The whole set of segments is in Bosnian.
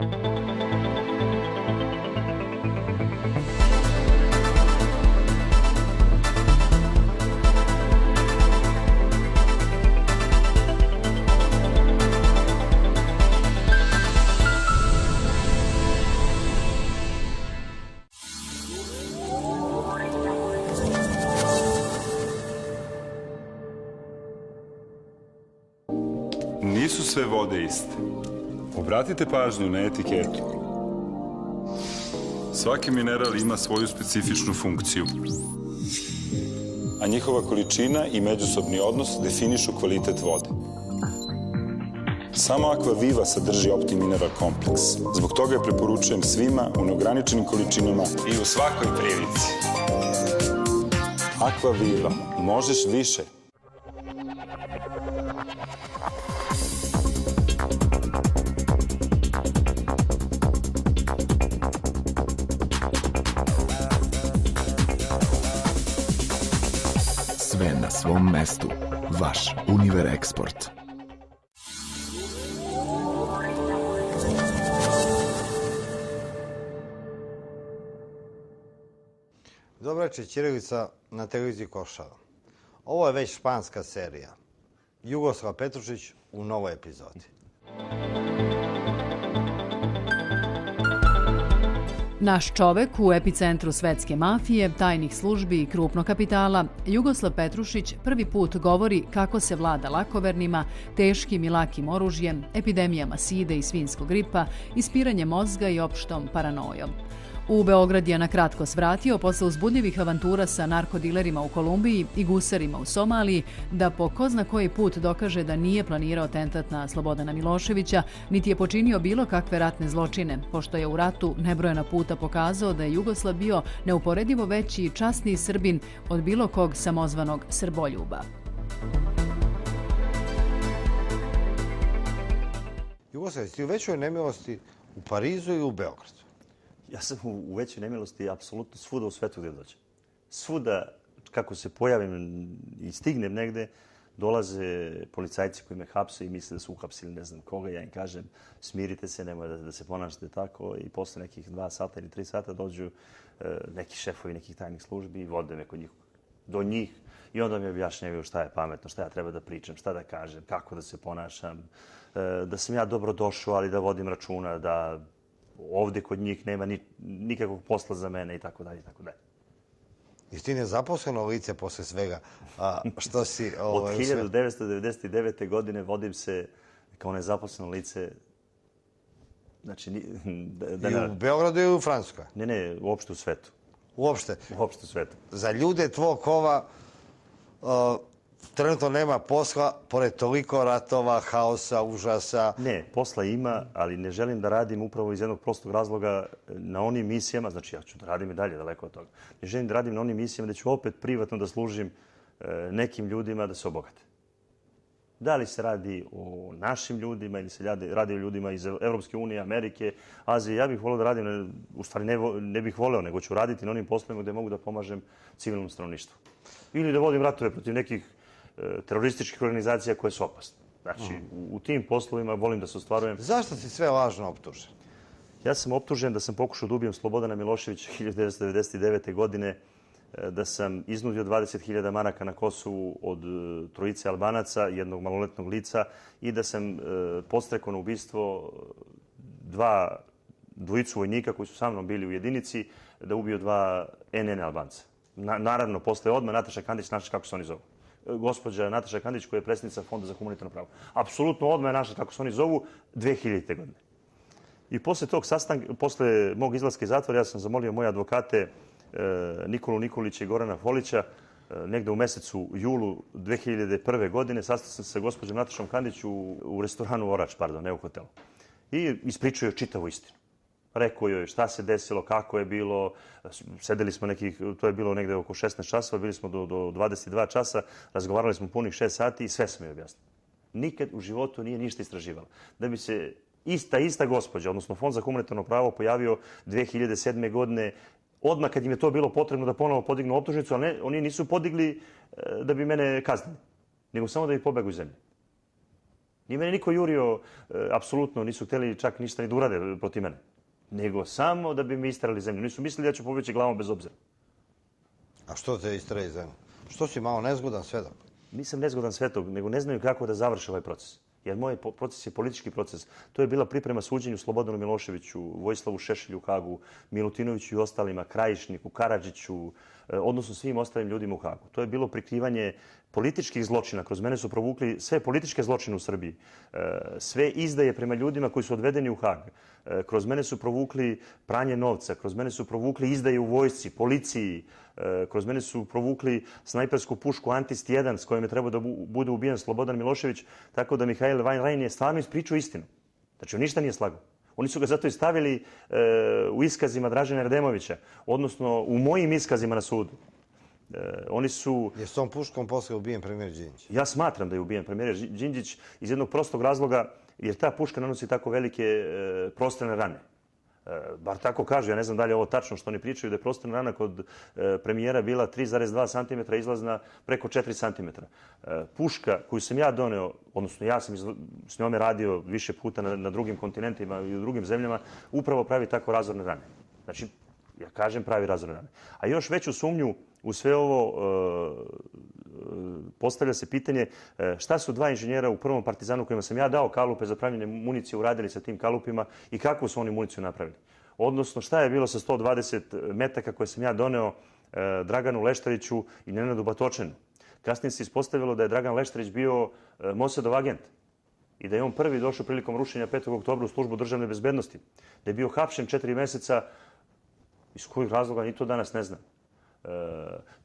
Nisu sve vode iste. Obratite pažnju na etiketu. Svaki mineral ima svoju specifičnu funkciju, a njihova količina i međusobni odnos definišu kvalitet vode. Samo Aquaviva sadrži OptiMineral kompleks. Zbog toga je preporučujem svima u neograničenim količinama i u svakoj prilici. Aquaviva. Možeš više. Sve na svom mestu. Vaš Univer Eksport. Dobro večer, Ćirilica na televiziji Košara. Ovo je već španska serija. Jugoslav Petrušić u novoj epizodi. Naš čovek u epicentru svetske mafije, tajnih službi i krupnog kapitala, Jugoslav Petrušić prvi put govori kako se vlada lakovernima, teškim i lakim oružjem, epidemijama side i svinjskog gripa, ispiranjem mozga i opštom paranojom. U Beograd je na kratko svratio posle uzbudljivih avantura sa narkodilerima u Kolumbiji i gusarima u Somaliji da po ko zna koji put dokaže da nije planirao atentat na Slobodana Miloševića, niti je počinio bilo kakve ratne zločine, pošto je u ratu nebrojena puta pokazao da je Jugoslav bio neuporedivo veći i časniji Srbin od bilo kog samozvanog srboljuba. Jugoslav, jesi u većoj nemilosti u Parizu i u Beogradu? Ja sam u većoj nemilosti apsolutno svuda u svetu gdje dođem. Svuda, kako se pojavim i stignem negde, dolaze policajci koji me hapse i misle da su uhapsili ne znam koga. Ja im kažem, smirite se, nemoj da se ponašate tako. I posle nekih 2 sata ili 3 sata dođu neki šefovi nekih tajnih službi i vode me do njih. I onda mi objašnjavaju šta je pametno, šta ja treba da pričam, šta da kažem, kako da se ponašam. Da sam ja dobro došao, ali da vodim računa, da ovdje kod njih nema nikakvog posla za mene i tako dalje i tako dalje. Jesi ti nezaposleno lice posle svega? Što si... Od 1999. godine vodim se kao nezaposleno lice. Znači, I u Beogradu i u Francuskoj? Ne, uopšte u svetu. Uopšte? Uopšte u svetu. Za ljude tvog kova trenutno nema posla, pored toliko ratova, haosa, užasa. Ne, posla ima, ali ne želim da radim upravo iz jednog prostog razloga na onim misijama, znači ja ću da radim i dalje daleko od toga. Ne želim da radim na onim misijama da ću opet privatno da služim nekim ljudima da se obogate. Da li se radi o našim ljudima ili se radi o ljudima iz Evropske unije, Amerike, Azije, ja bih volio da radim, u stvari ne bih voleo, nego ću raditi na onim poslovima gdje mogu da pomažem civilnom stanovništvu. Ili da vodim ratove protiv nekih terorističkih organizacija koje su opasne. Znači, u tim poslovima volim da se ostvarujem. Zašto si sve lažno optužen? Ja sam optužen da sam pokušao da ubijem Slobodana Miloševića 1999. godine, da sam iznudio 20.000 maraka na Kosovu od trojice Albanaca, jednog maloletnog lica, i da sam podstrekao na ubistvo dvojicu vojnika koji su sa mnom bili u jedinici, da ubio 2 NN Albanca. Naravno, posle odmah Nataša Kandić, znaš kako se oni zovu. Gospođa Nataša Kandić, koja je predsjednica Fonda za humanitarno pravo. Apsolutno odmah je našla kako se oni zovu 2000. godine. I posle mog izlaska iz zatvora, ja sam zamolio moje advokate Nikolu Nikolića i Gorana Folića, negde u mesecu julu 2001. godine, sastao sam se sa gospođom Natašom Kandić u restoranu Orač, ne u hotelu. I ispričao joj čitavu istinu. Rekao joj šta se desilo, kako je bilo. Sedeli smo to je bilo negde oko 16 časova, bili smo do 22 časa, razgovarali smo punih 6 sati i sve sam joj objasnio. Nikad u životu nije ništa istraživala. Da bi se ista gospođa, odnosno Fond za humanitarno pravo, pojavio 2007. godine, odmah kad im je to bilo potrebno da ponovo podignu optužnicu, ali oni nisu podigli da bi mene kaznili, nego samo da ih pobegu iz zemlje. Nije mene niko jurio, apsolutno, nisu htjeli čak ništa ni da urade protiv mene. Nego samo da bi mi isterali zemlju. Nisu mislili da ću pobeći glavom bez obzira. A što te istraje zemlju? Što si malo nezgodan svedok? Nisam nezgodan svetog, nego ne znaju kako da završe ovaj proces. Jer moj proces je politički proces. To je bila priprema suđenju Slobodanu Miloševiću, Vojislavu Šešelju u Hagu, Milutinoviću i ostalima, Krajišniku, Karadžiću, odnosno svim ostalim ljudima u Hagu. To je bilo prikrivanje političkih zločina. Kroz mene su provukli sve političke zločine u Srbiji. Sve izdaje prema ljudima koji su odvedeni u Hag. Kroz mene su provukli pranje novca. Kroz mene su provukli izdaje u vojsci, policiji. Kroz mene su provukli snajpersku pušku Antist 1 s kojom je trebao da bude ubijen Slobodan Milošević. Tako da Mihajl Vajn je stvarno ispričao istinu. Znači, on ništa nije slagao. Oni su ga zato i stavili u iskazima Dražena Erdemovića, odnosno u mojim iskazima na sudu. Oni su... Je s tom puškom posle ubijen premijer Đinđić? Ja smatram da je ubijen premijer Đinđić iz jednog prostog razloga, jer ta puška nanosi tako velike prostrane rane. Bar tako kažu, ja ne znam da li je ovo tačno što oni pričaju, da je prostrana rana kod premijera bila 3,2 cm, izlazna preko 4 cm. Puška koju sam ja doneo, odnosno ja sam s njome radio više puta na drugim kontinentima i u drugim zemljama, upravo pravi tako razorne rane. Znači, ja kažem pravi razorne rane. A još veću sumnju u sve ovo postavlja se pitanje šta su dva inženjera u prvom partizanu kojima sam ja dao kalupe za pravljenje municije uradili sa tim kalupima i kakvu su oni municiju napravili. Odnosno šta je bilo sa 120 metaka koje sam ja doneo Draganu Leštariću i Nenadu Batočenu. Kasnije se ispostavilo da je Dragan Leštarić bio Mosadov agent i da je on prvi došao prilikom rušenja 5. oktobra u službu državne bezbednosti. Da je bio hapšen 4 meseca, iz kojih razloga ni to danas ne znam.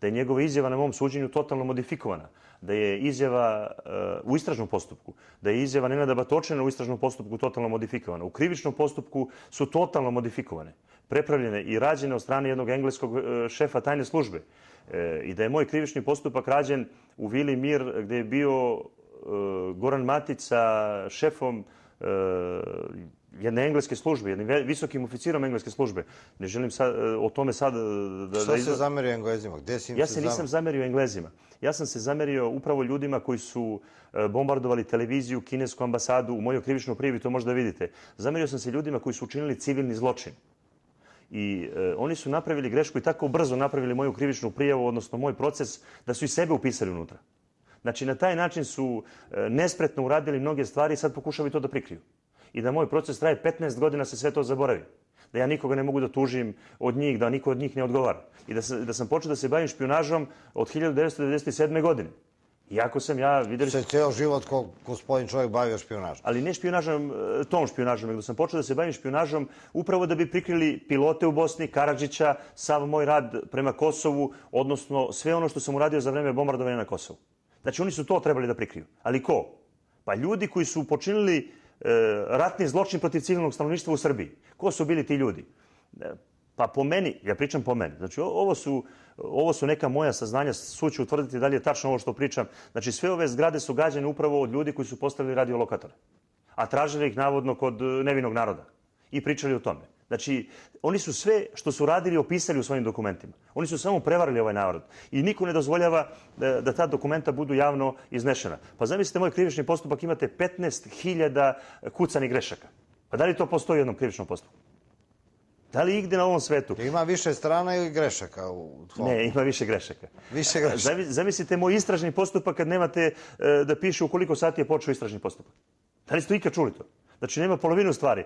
Da je njegova izjava na mom suđenju totalno modifikovana, da je izjava u istražnom postupku, da je izjava Nenada Batočena u istražnom postupku totalno modifikovana. U krivičnom postupku su totalno modifikovane, prepravljene i rađene od strane jednog engleskog šefa tajne službe. I da je moj krivični postupak rađen u Vili Mir gdje je bio Goran Matić sa šefom jedne engleske službe, jednim visokim oficirom engleske službe. Ne želim o tome sad da... Što se zamerio Englezima? Ja se nisam zamerio Englezima. Ja sam se zamerio upravo ljudima koji su bombardovali televiziju, kinesku ambasadu, u mojoj krivičnoj prijavi to možda vidite. Zamerio sam se ljudima koji su učinili civilni zločin. I oni su napravili grešku i tako brzo napravili moju krivičnu prijavu, odnosno moj proces, da su i sebe upisali unutra. Znači, na taj način su nespretno uradili mnoge stvari i sad pokušavaju to da prikriju. I da moj proces traje 15 godina se sve to zaboravi. Da ja nikoga ne mogu da tužim od njih, da niko od njih ne odgovara. I da sam počeo da se bavim špijunažom od 1997. godine. Iako sam ja vidjeli... Se ceo život ko gospodin čovjek bavio špijunažom. Ali ne špijunažom, tom špijunažom, nego sam počeo da se bavim špijunažom upravo da bi prikrili pilote u Bosni, Karadžića, sav moj rad prema Kosovu, odnosno sve ono što sam uradio za vreme bombardovanja na Kosovu. Znači, oni su to trebali da prikriju. Ali ko? Pa ljudi koji su počinili ratni zločin protiv civilnog stanovništva u Srbiji. Ko su bili ti ljudi? Pa po meni, ja pričam po meni. Znači, ovo su neka moja saznanja, sud će utvrditi da li je tačno ovo što pričam. Znači, sve ove zgrade su gađene upravo od ljudi koji su postavili radiolokatore. A tražili ih navodno kod nevinog naroda. I pričali o tome. Znači, oni su sve što su radili opisali u svojim dokumentima. Oni su samo prevarili ovaj narod. I niko ne dozvoljava da ta dokumenta budu javno iznešena. Pa zamislite, moj krivični postupak imate 15.000 kucanih grešaka. Pa da li to postoji u jednom krivičnom postupku? Da li igde na ovom svetu? Ima više strana ili grešaka u tvom? Ne, ima više grešaka. Više grešaka. Zamislite moj istražni postupak kad nemate da piše u koliko sati je počeo istražni postupak. Da li ste ikad čuli to? Znači, nema polovinu stvari.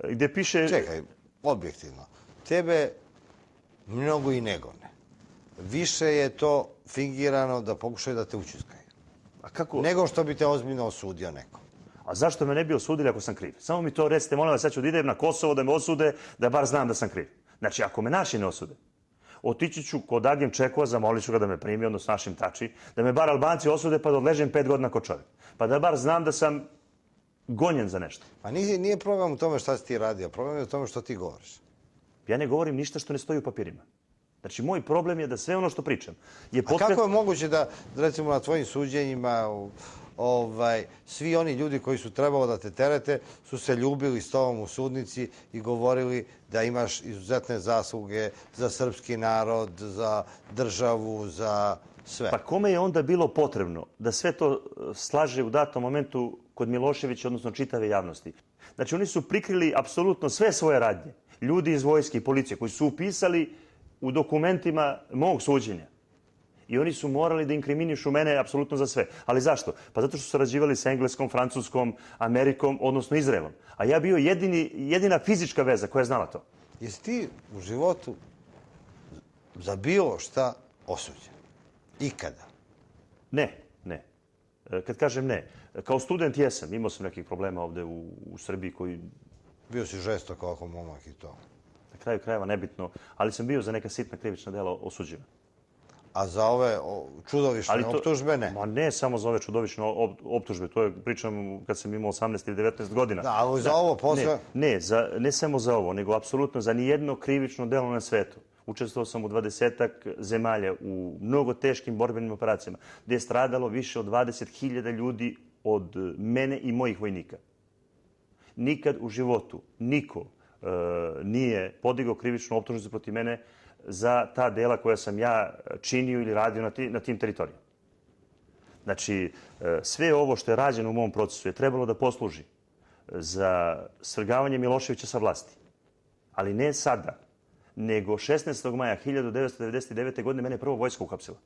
Gdje piše... Čekaj, objektivno. Tebe mnogo i negone. Više je to fingirano da pokušaju da te ućuskaju. A kako? Nego što bi te ozbiljno osudio neko. A zašto me ne bi osudili ako sam kriv? Samo mi to recite, molim vas, sad ću da idem na Kosovo da me osude, da bar znam da sam kriv. Znači, ako me naši ne osude, otići ću kod Agim Čekova, zamolit ću ga da me primi, odnosno našim tači, da me bar Albanci osude pa da odležem 5 godina kod čovjek. Pa da bar znam da sam gonjen za nešto. Pa nije problem u tome šta si ti radio, problem je u tome što ti govoriš. Ja ne govorim ništa što ne stoji u papirima. Znači, moj problem je da sve ono što pričam je A kako je moguće da, recimo, na tvojim suđenjima svi oni ljudi koji su trebalo da te terete su se ljubili s tobom u sudnici i govorili da imaš izuzetne zasluge za srpski narod, za državu, za sve. Pa kome je onda bilo potrebno da sve to slaže u datom momentu kod Miloševića, odnosno čitave javnosti. Znači, oni su prikrili apsolutno sve svoje radnje. Ljudi iz vojske i policije koji su upisali u dokumentima mog suđenja. I oni su morali da inkriminišu mene apsolutno za sve. Ali zašto? Pa zato što su sarađivali sa Engleskom, Francuskom, Amerikom, odnosno Izraelom. A ja bio jedina fizička veza koja je znala to. Jesi ti u životu za bilo šta osuđen? Ikada? Ne. Kad kažem ne, kao student jesam. Imao sam nekih problema ovde u Srbiji koji... Bio si žestok ovako momak i to. Na kraju krajeva nebitno, ali sam bio za neka sitna krivična dela osuđivan. A za ove čudovišne optužbe ne? Ma ne samo za ove čudovišne optužbe, to je pričam kad sam imao 18 ili 19 godina. Da, ali za ovo posle... Ne samo za ovo, nego apsolutno za nijedno krivično delo na svetu. Učestvovao sam u 20-ak zemalja u mnogo teškim borbenim operacijama, gdje je stradalo više od 20.000 ljudi od mene i mojih vojnika. Nikad u životu niko nije podigao krivičnu optužnicu protiv mene za ta dela koja sam ja činio ili radio na tim teritorijama. Znači, sve ovo što je rađeno u mom procesu je trebalo da posluži za svrgavanje Miloševića sa vlasti. Ali ne sada, nego 16. maja 1999. godine mene prvo vojska uhapsila.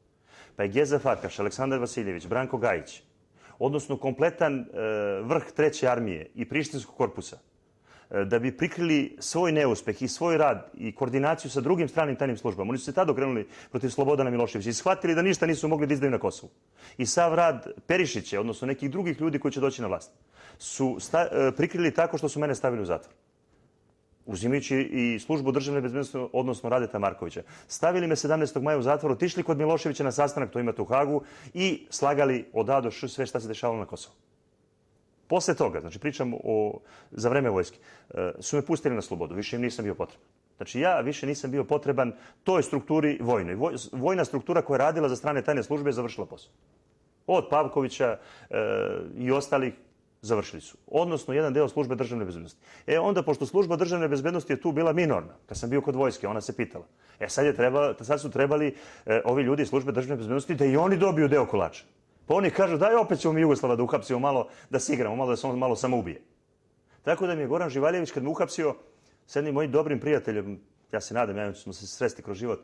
Pa je Geza Farkaš, Aleksandar Vasiljević, Branko Gajić, odnosno kompletan vrh Treće armije i Prištinskog korpusa, da bi prikrili svoj neuspeh i svoj rad i koordinaciju sa drugim stranim tajnim službama. Oni su se tada okrenuli protiv Slobodana Miloševića i shvatili da ništa nisu mogli da izdaju na Kosovu. I sav rad Perišića, odnosno nekih drugih ljudi koji će doći na vlast, su prikrili tako što su mene stavili u zatvor. Uzimajući i službu državne bezbednosti, odnosno Radeta Markovića. Stavili me 17. maja u zatvor, otišli kod Miloševića na sastanak, to imate u Hagu, i slagali od A do Š sve šta se dešavalo na Kosovu. Posle toga, znači pričam za vreme vojske, su me pustili na slobodu, više im nisam bio potreban. Znači ja više nisam bio potreban toj strukturi vojnoj. Vojna struktura koja je radila za strane tajne službe je završila posao. Od Pavkovića i ostalih završili su. Odnosno, jedan deo službe državne bezbednosti. Onda, pošto služba državne bezbednosti je tu bila minorna, kad sam bio kod vojske, ona se pitala. Sad su trebali ovi ljudi iz službe državne bezbednosti da i oni dobiju deo kolača. Pa oni kažu, daj opet ćemo mi Jugoslava da uhapsimo malo, da se igramo, malo da se on malo samo ubije. Tako da mi je Goran Živaljević, kad me uhapsio s jednim mojim dobrim prijateljem, ja se nadam, ja ćemo se sresti kroz život,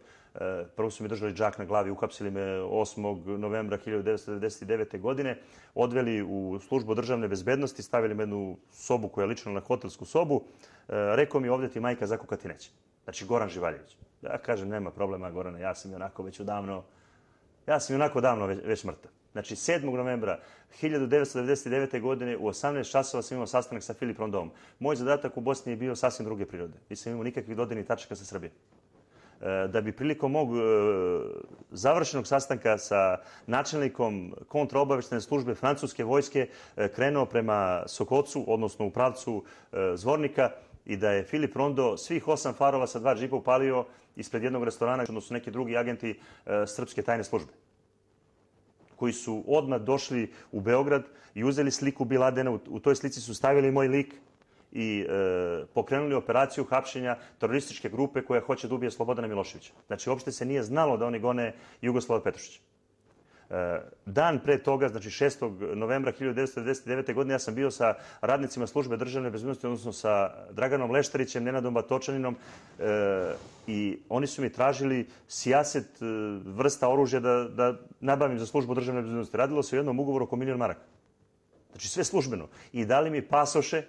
prvo su mi držali džak na glavi, uhapsili me 8. novembra 1999. godine, odveli u službu državne bezbednosti, stavili me jednu sobu koja je ličila na hotelsku sobu, rekao mi ovdje ti majka zakukati neće. Znači Goran Živaljević. Ja kažem, nema problema Gorana, ja sam i onako davno već mrtav. Znači 7. novembra 1999. godine u 18 časova sam imao sastanak sa Filip Rondovom. Moj zadatak u Bosni je bio sasvim druge prirode. Nisam imao nikakvih dodirnih tačaka sa Srbijom. Da bi prilikom mog završenog sastanka sa načelnikom kontraobaveštajne službe francuske vojske krenuo prema Sokocu, odnosno u pravcu Zvornika, i da je Filip Rondo svih 8 farova sa 2 džipa upalio ispred jednog restorana, odnosno neki drugi agenti srpske tajne službe, koji su odmah došli u Beograd i uzeli sliku Bin Ladena. U toj slici su stavili moj lik i pokrenuli operaciju hapšenja terorističke grupe koja hoće da ubije Slobodana Miloševića. Znači, uopšte se nije znalo da oni gone Jugoslava Petrušića. Dan pre toga, znači 6. novembra 1999. godine, ja sam bio sa radnicima službe državne bezbednosti, odnosno sa Draganom Leštarićem, Nenadom Batočaninom, i oni su mi tražili sijaset vrsta oružja da nabavim za službu državne bezbednosti. Radilo se o jednom ugovoru oko 1.000.000 maraka. Znači sve službeno. I dali mi pasoše,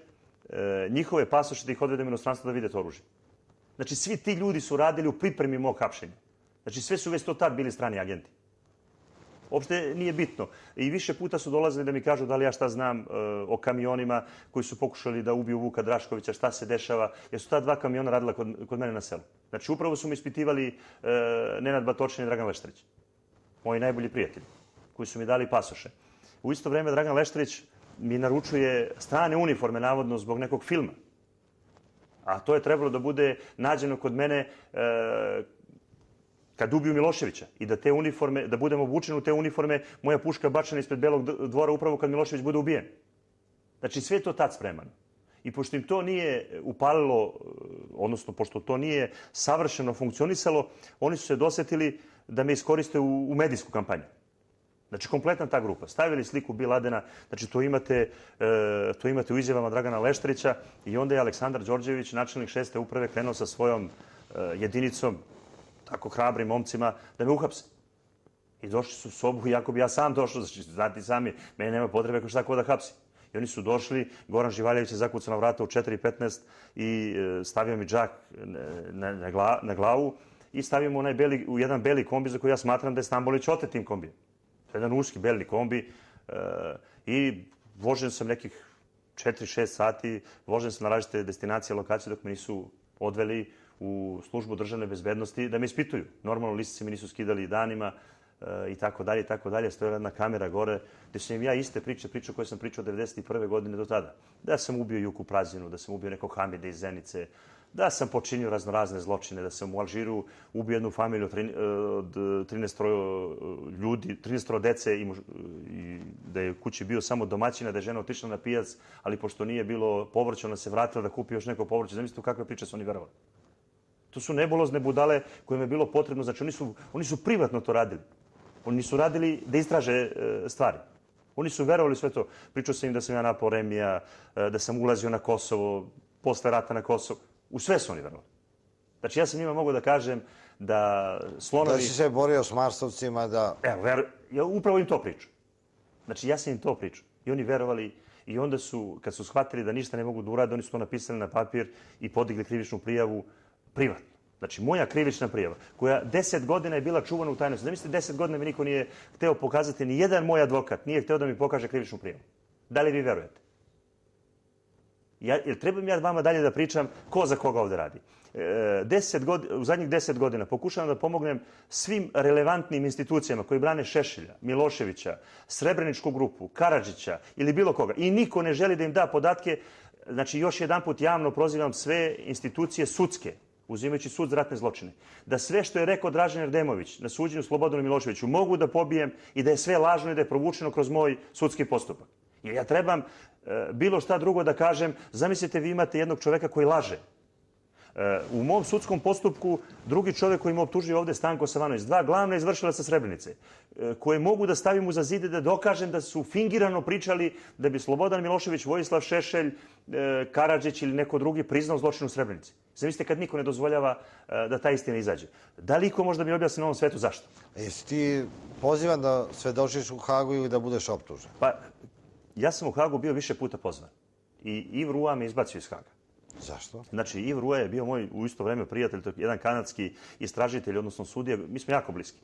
njihove pasoše da ih odvedem u inostranstvo da vide to oružje. Znači svi ti ljudi su radili u pripremi mog hapšenja. Znači sve su već to tad bili strani agenti. Uopšte nije bitno. I više puta su dolazili da mi kažu da li ja šta znam o kamionima koji su pokušali da ubiju Vuka Draškovića, šta se dešava, jer su ta 2 kamiona radila kod mene na selu. Znači upravo su mi ispitivali Nenad Batočin i Dragan Leštarić, moji najbolji prijatelji, koji su mi dali pasoše. U isto vreme Dragan Leštarić mi naručuje strane uniforme, navodno zbog nekog filma. A to je trebalo da bude nađeno kod mene kad ubiju Miloševića i da te uniforme, da budemo obučeni u te uniforme, moja puška bačena ispred Belog dvora upravo kad Milošević bude ubijen. Znači sve je to tad spremano. I pošto im to nije upalilo, odnosno pošto to nije savršeno funkcionisalo, oni su se dosetili da me iskoriste u medijsku kampanju. Znači, kompletna ta grupa. Stavili sliku Bin Ladena, znači to imate u izjavama Dragana Leštrića i onda je Aleksandar Đorđević, načelnik 6. uprave, krenuo sa svojom jedinicom, tako hrabrim momcima, da me uhapse. I došli su u sobu, iako bi ja sam došao, znači, znate sami, meni nema potrebe ako šta ko da hapsi. I oni su došli, Goran Živaljević je zakucao na vrata u 4:15 i stavio mi džak na glavu i stavio mu u jedan beli kombi za koji ja smatram da je Stambolić otet tim kombijem. Jedan uski beli kombi i vožen sam nekih 4-6 sati, vožen sam na različite destinacije, lokacije dok me nisu odveli u službu državne bezbednosti da me ispituju. Normalno, listice mi nisu skidali danima i tako dalje, i tako dalje. Stoji jedna kamera gore gde sam im ja iste priče koje sam pričao 91. godine do tada. Da sam ubio Juku Prazinu, da sam ubio nekog Hamida iz Zenice, da sam počinio raznorazne zločine, da sam u Alžiru ubio jednu familiju od 13 ljudi, 13 dece i da je u kući bio samo domaćina, da je žena otišla na pijac, ali pošto nije bilo povrća, ona se vratila da kupi još neko povrće. Zamislite u kakve priče su oni verovali. To su nebulozne budale kojima je bilo potrebno, znači oni su privatno to radili. Oni nisu radili da istraže stvari. Oni su verovali sve to. Pričao sam im da sam ja napao Remija, da sam ulazio na Kosovo, posle rata na Kosovo. U sve su oni verovali. Znači, ja sam njima mogu da kažem da slonovi... Da si se borio s marsovcima, da... Evo, ja upravo im to pričam. Znači, ja sam im to pričam. I oni verovali i onda su, kad su shvatili da ništa ne mogu da urade, oni su to napisali na papir i podigli krivičnu prijavu privatno. Znači, moja krivična prijava, koja 10 godina je bila čuvana u tajnosti. Da mislite, 10 godina mi niko nije hteo pokazati, ni jedan moj advokat nije hteo da mi pokaže krivičnu prijavu. Da li vi verujete? Jer trebam ja vama dalje da pričam ko za koga ovde radi. U zadnjih 10 godina pokušavam da pomognem svim relevantnim institucijama koji brane Šešelja, Miloševića, Srebreničku grupu, Karadžića ili bilo koga. I niko ne želi da im da podatke. Znači, još jedanput javno prozivam sve institucije sudske, uzimajući sud za ratne zločine, da sve što je rekao Dražen Erdemović na suđenju Slobodanu Miloševiću mogu da pobijem i da je sve lažno i da je provučeno kroz moj sudski postupak. Jer ja trebam bilo šta drugo da kažem. Zamislite, vi imate jednog čoveka koji laže. U mom sudskom postupku drugi čovek koji me optužio ovde, Stanko Savanović, 2 glavna izvršilaca Srebrenice, koje mogu da stavim u zide da dokažem da su fingirano pričali da bi Slobodan Milošević, Vojislav Šešelj, Karadžić ili neko drugi priznao zločin u Srebrenici. Zamislite kad niko ne dozvoljava da ta istina izađe. Da li iko možda mi objasni na ovom svetu zašto? Jesi ti pozivan da svedočiš u Hagu ili da budeš optužen? Pa, ja sam u Hagu bio više puta pozvan. I Yves Roux me izbacio iz Haga. Zašto? Znači, Yves Roux je bio moj u isto vreme prijatelj, to je jedan kanadski istražitelj, odnosno sudija. Mi smo jako bliski.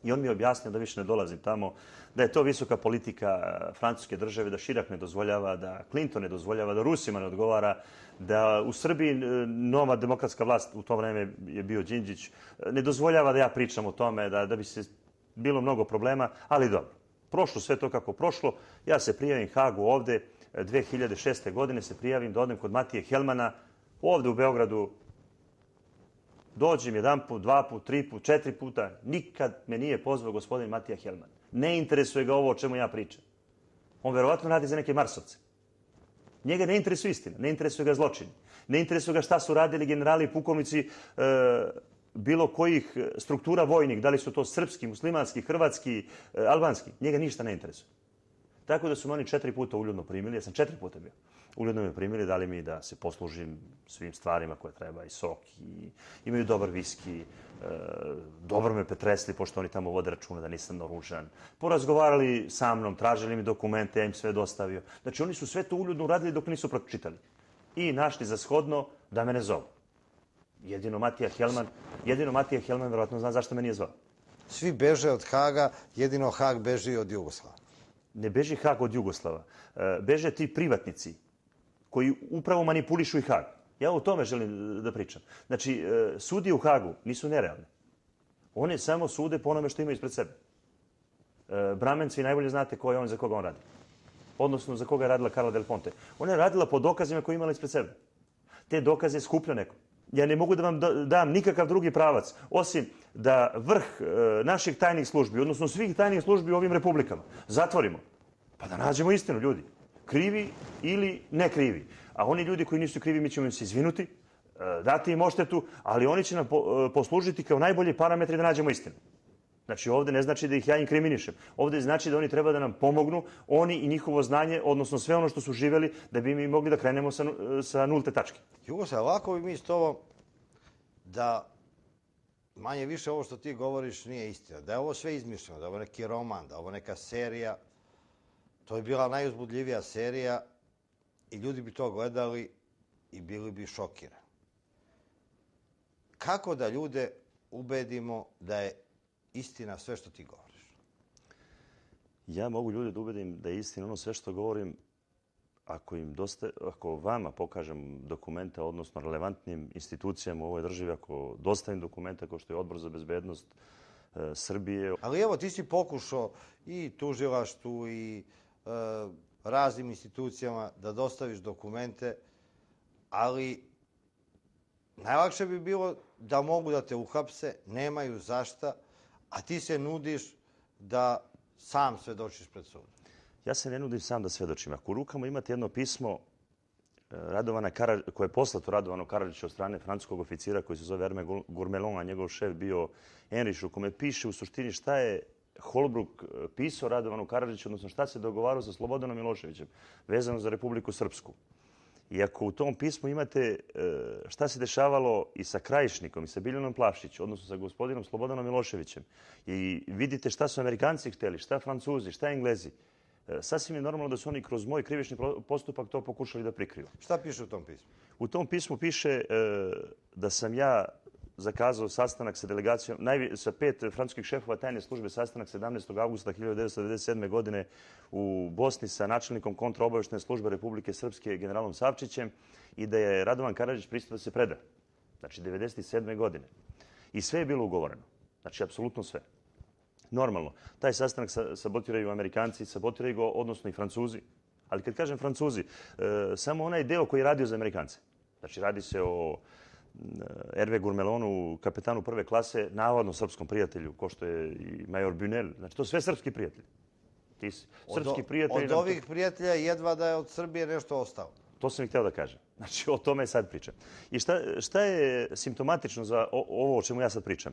I on mi je objasnio da više ne dolazim tamo, da je to visoka politika francuske države, da Širak ne dozvoljava, da Clinton ne dozvoljava, da Rusima ne odgovara, da u Srbiji nova demokratska vlast, u to vreme je bio Đinđić, ne dozvoljava da ja pričam o tome, da bi se bilo mnogo problema, ali dobro. Prošlo sve to kako prošlo. Ja se prijavim Hagu ovde, 2006. godine se prijavim da odem kod Matije Helmana, ovde u Beogradu. Dođem 1 put, 2 put, 3 put, 4 puta. Nikad me nije pozvao gospodin Matija Helman. Ne interesuje ga ovo o čemu ja pričam. On verovatno radi za neke Marsovce. Njega ne interesuje istina, ne interesuje ga zločini. Ne interesuje ga šta su radili generali i pukovnici bilo kojih struktura vojnih, da li su to srpski, muslimanski, hrvatski, albanski. Njega ništa ne interesuje. Tako da su me oni 4 puta uljudno primili, ja sam 4 puta bio. Uljudno me primili, dali mi da se poslužim svim stvarima koje treba, i sok, i imaju dobar viski, dobro me pretresli, pošto oni tamo vode računa da nisam naoružan. Porazgovarali sa mnom, tražili mi dokumente, ja im sve dostavio. Znači, oni su sve to uljudno uradili dok nisu pročitali. I našli za shodno da me ne zovu. Jedino Matija Helman verovatno zna zašto me nije zvao. Svi beže od Haga, jedino Hag beži od Jugoslava. Ne beži Hag od Jugoslava. Beže ti privatnici koji upravo manipulišu i Hag. Ja o tome želim da pričam. Znači, sudije u Hagu nisu nerealne. One samo sude po onome što imaju ispred sebe. Bramenc, vi najbolje znate ko je on, za koga on radi. Odnosno, za koga je radila Carla Del Ponte. Ona je radila po dokazima koje je imala ispred sebe. Te dokaze je skuplja neko. Ja ne mogu da vam dam nikakav drugi pravac, osim da vrh naših tajnih službi, odnosno svih tajnih službi u ovim republikama, zatvorimo. Pa da nađemo istinu, ljudi. Krivi ili ne krivi. A oni ljudi koji nisu krivi, mi ćemo im se izvinuti, dati im odštetu, ali oni će nam poslužiti kao najbolji parametri da nađemo istinu. Znači, ovde ne znači da ih ja inkriminišem. Ovde znači da oni treba da nam pomognu, oni i njihovo znanje, odnosno sve ono što su živeli, da bi mi mogli da krenemo sa nulte tačke. Jugoslav, ovako bi mi s tobom da manje više ovo što ti govoriš nije istina. Da je ovo sve izmišljeno, da je ovo neki roman, da je ovo neka serija. To je bila najuzbudljivija serija i ljudi bi to gledali i bili bi šokirani. Kako da ljude ubedimo da je istina sve što ti govoriš? Ja mogu ljude da ubedim da je istina ono sve što govorim ako vama pokažem dokumenta, odnosno relevantnim institucijama u ovoj državi, ako dostavim dokumenta kao što je Odbor za bezbednost Srbije. Ali evo, ti si pokušao i tužilaštvu i raznim institucijama da dostaviš dokumente, ali najlakše bi bilo da mogu da te uhapse, nemaju zašta, a ti se nudiš da sam svedočiš pred sudom. Ja se ne nudim sam da svedočim. Ako u rukama imate jedno pismo koje je poslato Radovanu Karadžiću od strane francuskog oficira koji se zove Herme Gourmelon, a njegov šef bio Enriš, u kome piše u suštini šta je Holbruk pisao Radovanu Karadžiću, odnosno šta se dogovarao sa Slobodanom Miloševićem vezano za Republiku Srpsku. I ako u tom pismu imate šta se dešavalo i sa Krajišnikom i sa Biljanom Plavšić, odnosno sa gospodinom Slobodanom Miloševićem, i vidite šta su Amerikanci hteli, šta Francuzi, šta Englezi, sasvim je normalno da su oni kroz moj krivični postupak to pokušali da prikriju. Šta piše u tom pismu? U tom pismu piše da sam ja zakazao sastanak sa delegacijom, sa 5 francuskih šefova tajne službe, sastanak 17. augusta 1997. godine u Bosni sa načelnikom kontraobaveštajne službe Republike Srpske generalom Savčićem i da je Radovan Karadžić pristao da se preda. Znači, 1997. godine. I sve je bilo ugovoreno. Znači, apsolutno sve. Normalno, taj sastanak sabotiraju Amerikanci, sabotiraju go, odnosno i Francuzi. Ali kad kažem Francuzi, samo onaj deo koji je radio za Amerikance. Znači, radi se o Herve Gourmelonu, kapetanu prve klase, navodno srpskom prijatelju, ko što je i major Bunel. Znači, to sve srpski prijatelji. Srpski prijatelji... Od ovih prijatelja jedva da je od Srbije nešto ostalo. To sam i hteo da kažem. Znači, o tome sad pričam. I šta je simptomatično za ovo o čemu ja sad pričam?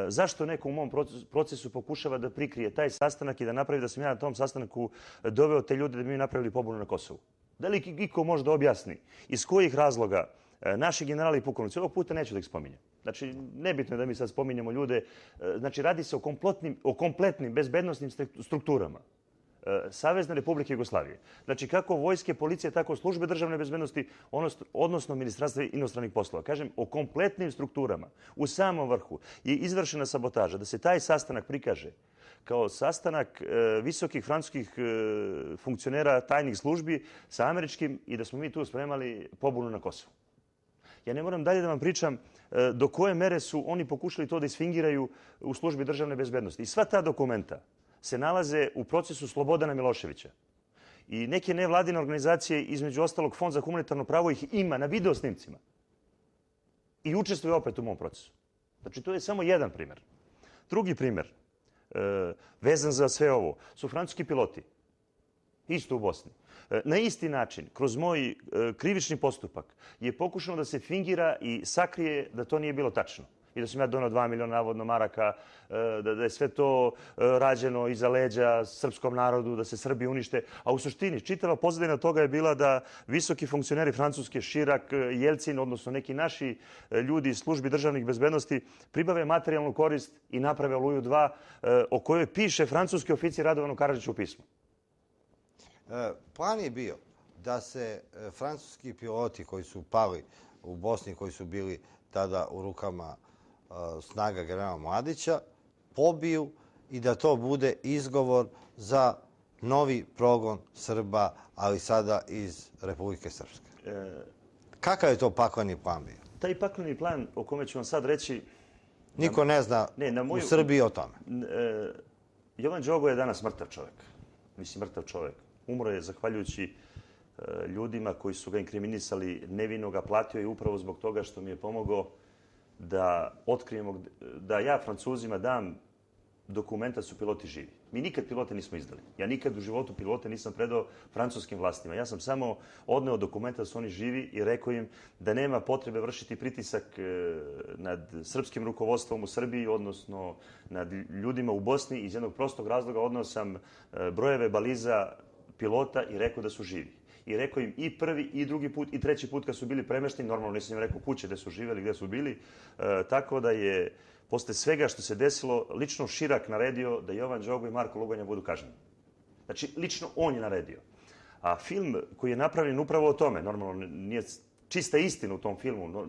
Zašto neko u mom procesu pokušava da prikrije taj sastanak i da napravi da sam ja na tom sastanku doveo te ljude da bi mi napravili pobunu na Kosovu? Da li iko može da objasni iz kojih razloga naši generali i pukovnici, ovog puta neću da ih spominjem. Znači, nebitno je da mi sad spominjemo ljude. Znači, radi se o kompletnim bezbednostnim strukturama Savezne Republike Jugoslavije. Znači, kako vojske, policije, tako službe državne bezbednosti, odnosno Ministarstva inostranih poslova. Kažem, o kompletnim strukturama u samom vrhu je izvršena sabotaža da se taj sastanak prikaže kao sastanak visokih francuskih funkcionera tajnih službi sa američkim i da smo mi tu spremali pobunu na Kosovu. Ja ne moram dalje da vam pričam do koje mere su oni pokušali to da isfingiraju u službi državne bezbednosti. I sva ta dokumenta se nalaze u procesu Slobodana Miloševića. I neke nevladine organizacije, između ostalog Fond za humanitarno pravo, ih ima na video snimcima. I učestvuje opet u mom procesu. Znači, to je samo jedan primer. Drugi primer, vezan za sve ovo, su francuski piloti. Isto u Bosni. Na isti način, kroz moj krivični postupak, je pokušano da se fingira i sakrije da to nije bilo tačno. I da sam ja donao 2 miliona navodno maraka, da je sve to rađeno iza leđa srpskom narodu, da se Srbi unište. A u suštini, čitava pozadina toga je bila da visoki funkcioneri Francuske, Širak, Jelcin, odnosno neki naši ljudi iz službi državnih bezbednosti, pribave materijalnu korist i naprave Oluju 2, o kojoj piše francuski oficir Radovanu Karadžiću u pismu. Plan je bio da se francuski piloti koji su pali u Bosni, koji su bili tada u rukama snaga generala Mladića, pobiju i da to bude izgovor za novi progon Srba, ali sada iz Republike Srpske. Kakav je to pakleni plan bio? Taj pakleni plan o kome ću vam sad reći... Niko ne zna u Srbiji o tome. Jovan Đogo je danas mrtav čovjek. Mislim, mrtav čovjek. Umro je zahvaljujući ljudima koji su ga inkriminisali, nevino ga platio i upravo zbog toga što mi je pomogao da otkrijemo, da ja Francuzima dam dokumenta su piloti živi. Mi nikad pilote nismo izdali. Ja nikad u životu pilote nisam predao francuskim vlastima. Ja sam samo odneo dokumenta da su oni živi i rekao im da nema potrebe vršiti pritisak nad srpskim rukovodstvom u Srbiji, odnosno nad ljudima u Bosni. Iz jednog prostog razloga odneo sam brojeve baliza pilota i rekao da su živi. I rekao im i prvi, i drugi put, i treći put kad su bili premešteni, normalno nisam im rekao kuće gde su živeli, gde su bili, tako da je posle svega što se desilo, lično Širak naredio da Jovan Đogo i Marko Luganja budu kažnjeni. Znači, lično on je naredio. A film koji je napravljen upravo o tome, normalno nije čista istina u tom filmu.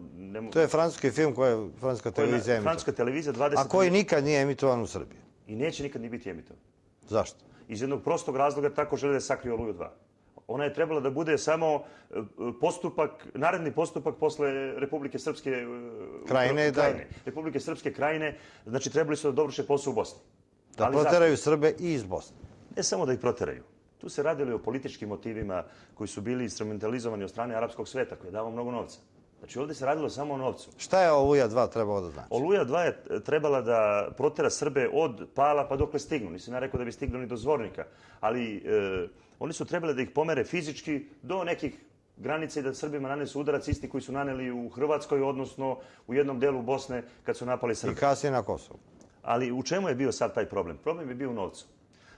To je francuski film koji je francuska televizija emitovala. Francuska televizija 20... A koji nikad nije emitovan u Srbiji. I neće nikad ni biti emitovan. Zašto? Iz jednog prostog razloga tako žele da sakriju Oluju 2. Ona je trebala da bude samo naredni postupak posle Republike Srpske Krajine. Republike Srpske Krajine, znači trebali su da dovrše posao u Bosni. Da proteraju Srbe i iz Bosne. Ne samo da ih proteraju. Tu se radilo o političkim motivima koji su bili instrumentalizovani od strane arapskog sveta, koji je davao mnogo novca. Znači ovdje se radilo samo o novcu. Šta je Oluja 2 trebalo da znači? Oluja 2 je trebala da protera Srbe od Pala pa dokle stignu. Nisam ja rekao da bi stigli ni do Zvornika, ali oni su trebali da ih pomere fizički do nekih granica i da Srbima nanesu udarac isti koji su naneli u Hrvatskoj, odnosno u jednom delu Bosne kad su napali Srbe. I kasnije na Kosovu. Ali u čemu je bio sad taj problem? Problem je bio u novcu.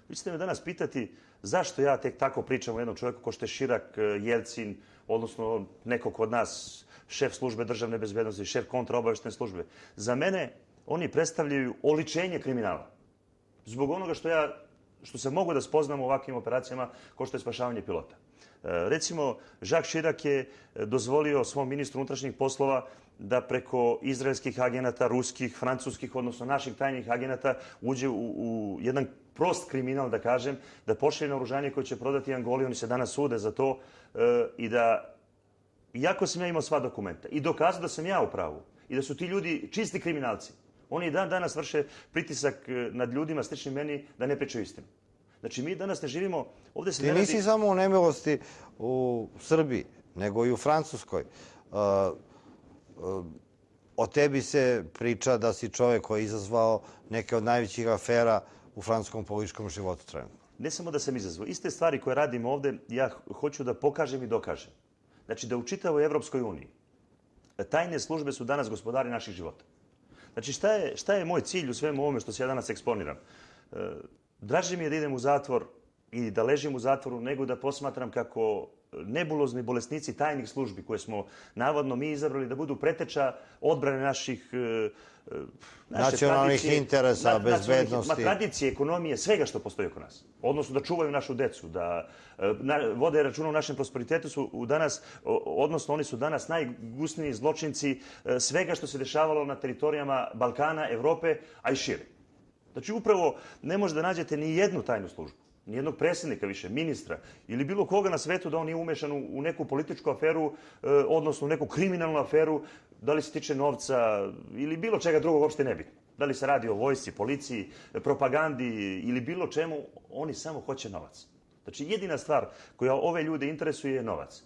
Vi ćete me danas pitati zašto ja tek tako pričam o jednom čovjeku ko što je Širak, Jelcin, odnosno neko kod nas, šef službe državne bezbednosti, šef kontraobaveštene službe. Za mene oni predstavljaju oličenje kriminala. Zbog onoga što se mogu da spoznam u ovakvim operacijama kao što je spašavanje pilota. Recimo, Jacques Chirac je dozvolio svom ministru unutrašnjih poslova da preko izraelskih agenata, ruskih, francuskih, odnosno naših tajnih agenata uđe u jedan prost kriminal, da kažem, da pošalje naoružanje koje će prodati Angoli, oni se danas sude za to i da, iako sam ja imao sva dokumenta i dokazao da sam ja u pravu i da su ti ljudi čisti kriminalci, oni i danas vrše pritisak nad ljudima sličnim meni da ne pričaju istinu. Znači, mi danas ne živimo... Ti nisi samo u nemilosti u Srbiji, nego i u Francuskoj. O tebi se priča da si čovjek koji je izazvao neke od najvećih afera u francuskom političkom životu trenutno. Ne samo da sam izazvao. Iste stvari koje radim ovde, ja hoću da pokažem i dokažem. Znači, da u čitavoj Evropskoj uniji tajne službe su danas gospodari naših života. Znači, šta je moj cilj u svemu ovome što se ja danas eksponiram? Draže mi je da idem u zatvor i da ležim u zatvoru nego da posmatram kako nebulozni bolesnici tajnih službi koje smo navodno mi izabrali da budu preteča odbrane naših nacionalnih interesa, bezbednosti. Tradicije, ekonomije, svega što postoji oko nas. Odnosno da čuvaju našu decu, da vode računa o našem prosperitetu su danas, odnosno oni su danas najgusniji zločinci svega što se dešavalo na teritorijama Balkana, Evrope, a i šire. Znači, upravo ne možete da nađete ni jednu tajnu službu, ni jednog predsjednika više, ministra ili bilo koga na svetu da on nije umešan u neku političku aferu, odnosno u neku kriminalnu aferu, da li se tiče novca ili bilo čega drugog, uopšte nebitno. Da li se radi o vojsci, policiji, propagandi ili bilo čemu, oni samo hoće novac. Znači, jedina stvar koja ove ljude interesuje je novac.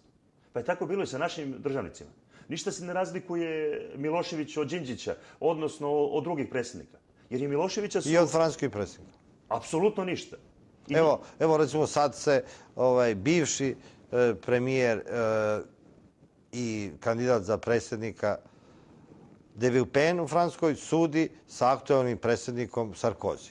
Pa je tako bilo i sa našim državnicima. Ništa se ne razlikuje Milošević od Đinđića, odnosno od drugih predsjednika. Jer je Miloševića su... I od francuskih predsjednika. Apsolutno ništa. Evo, recimo, sad se bivši premijer i kandidat za predsjednika de Villepin u Francuskoj sudi sa aktualnim predsjednikom Sarkozy.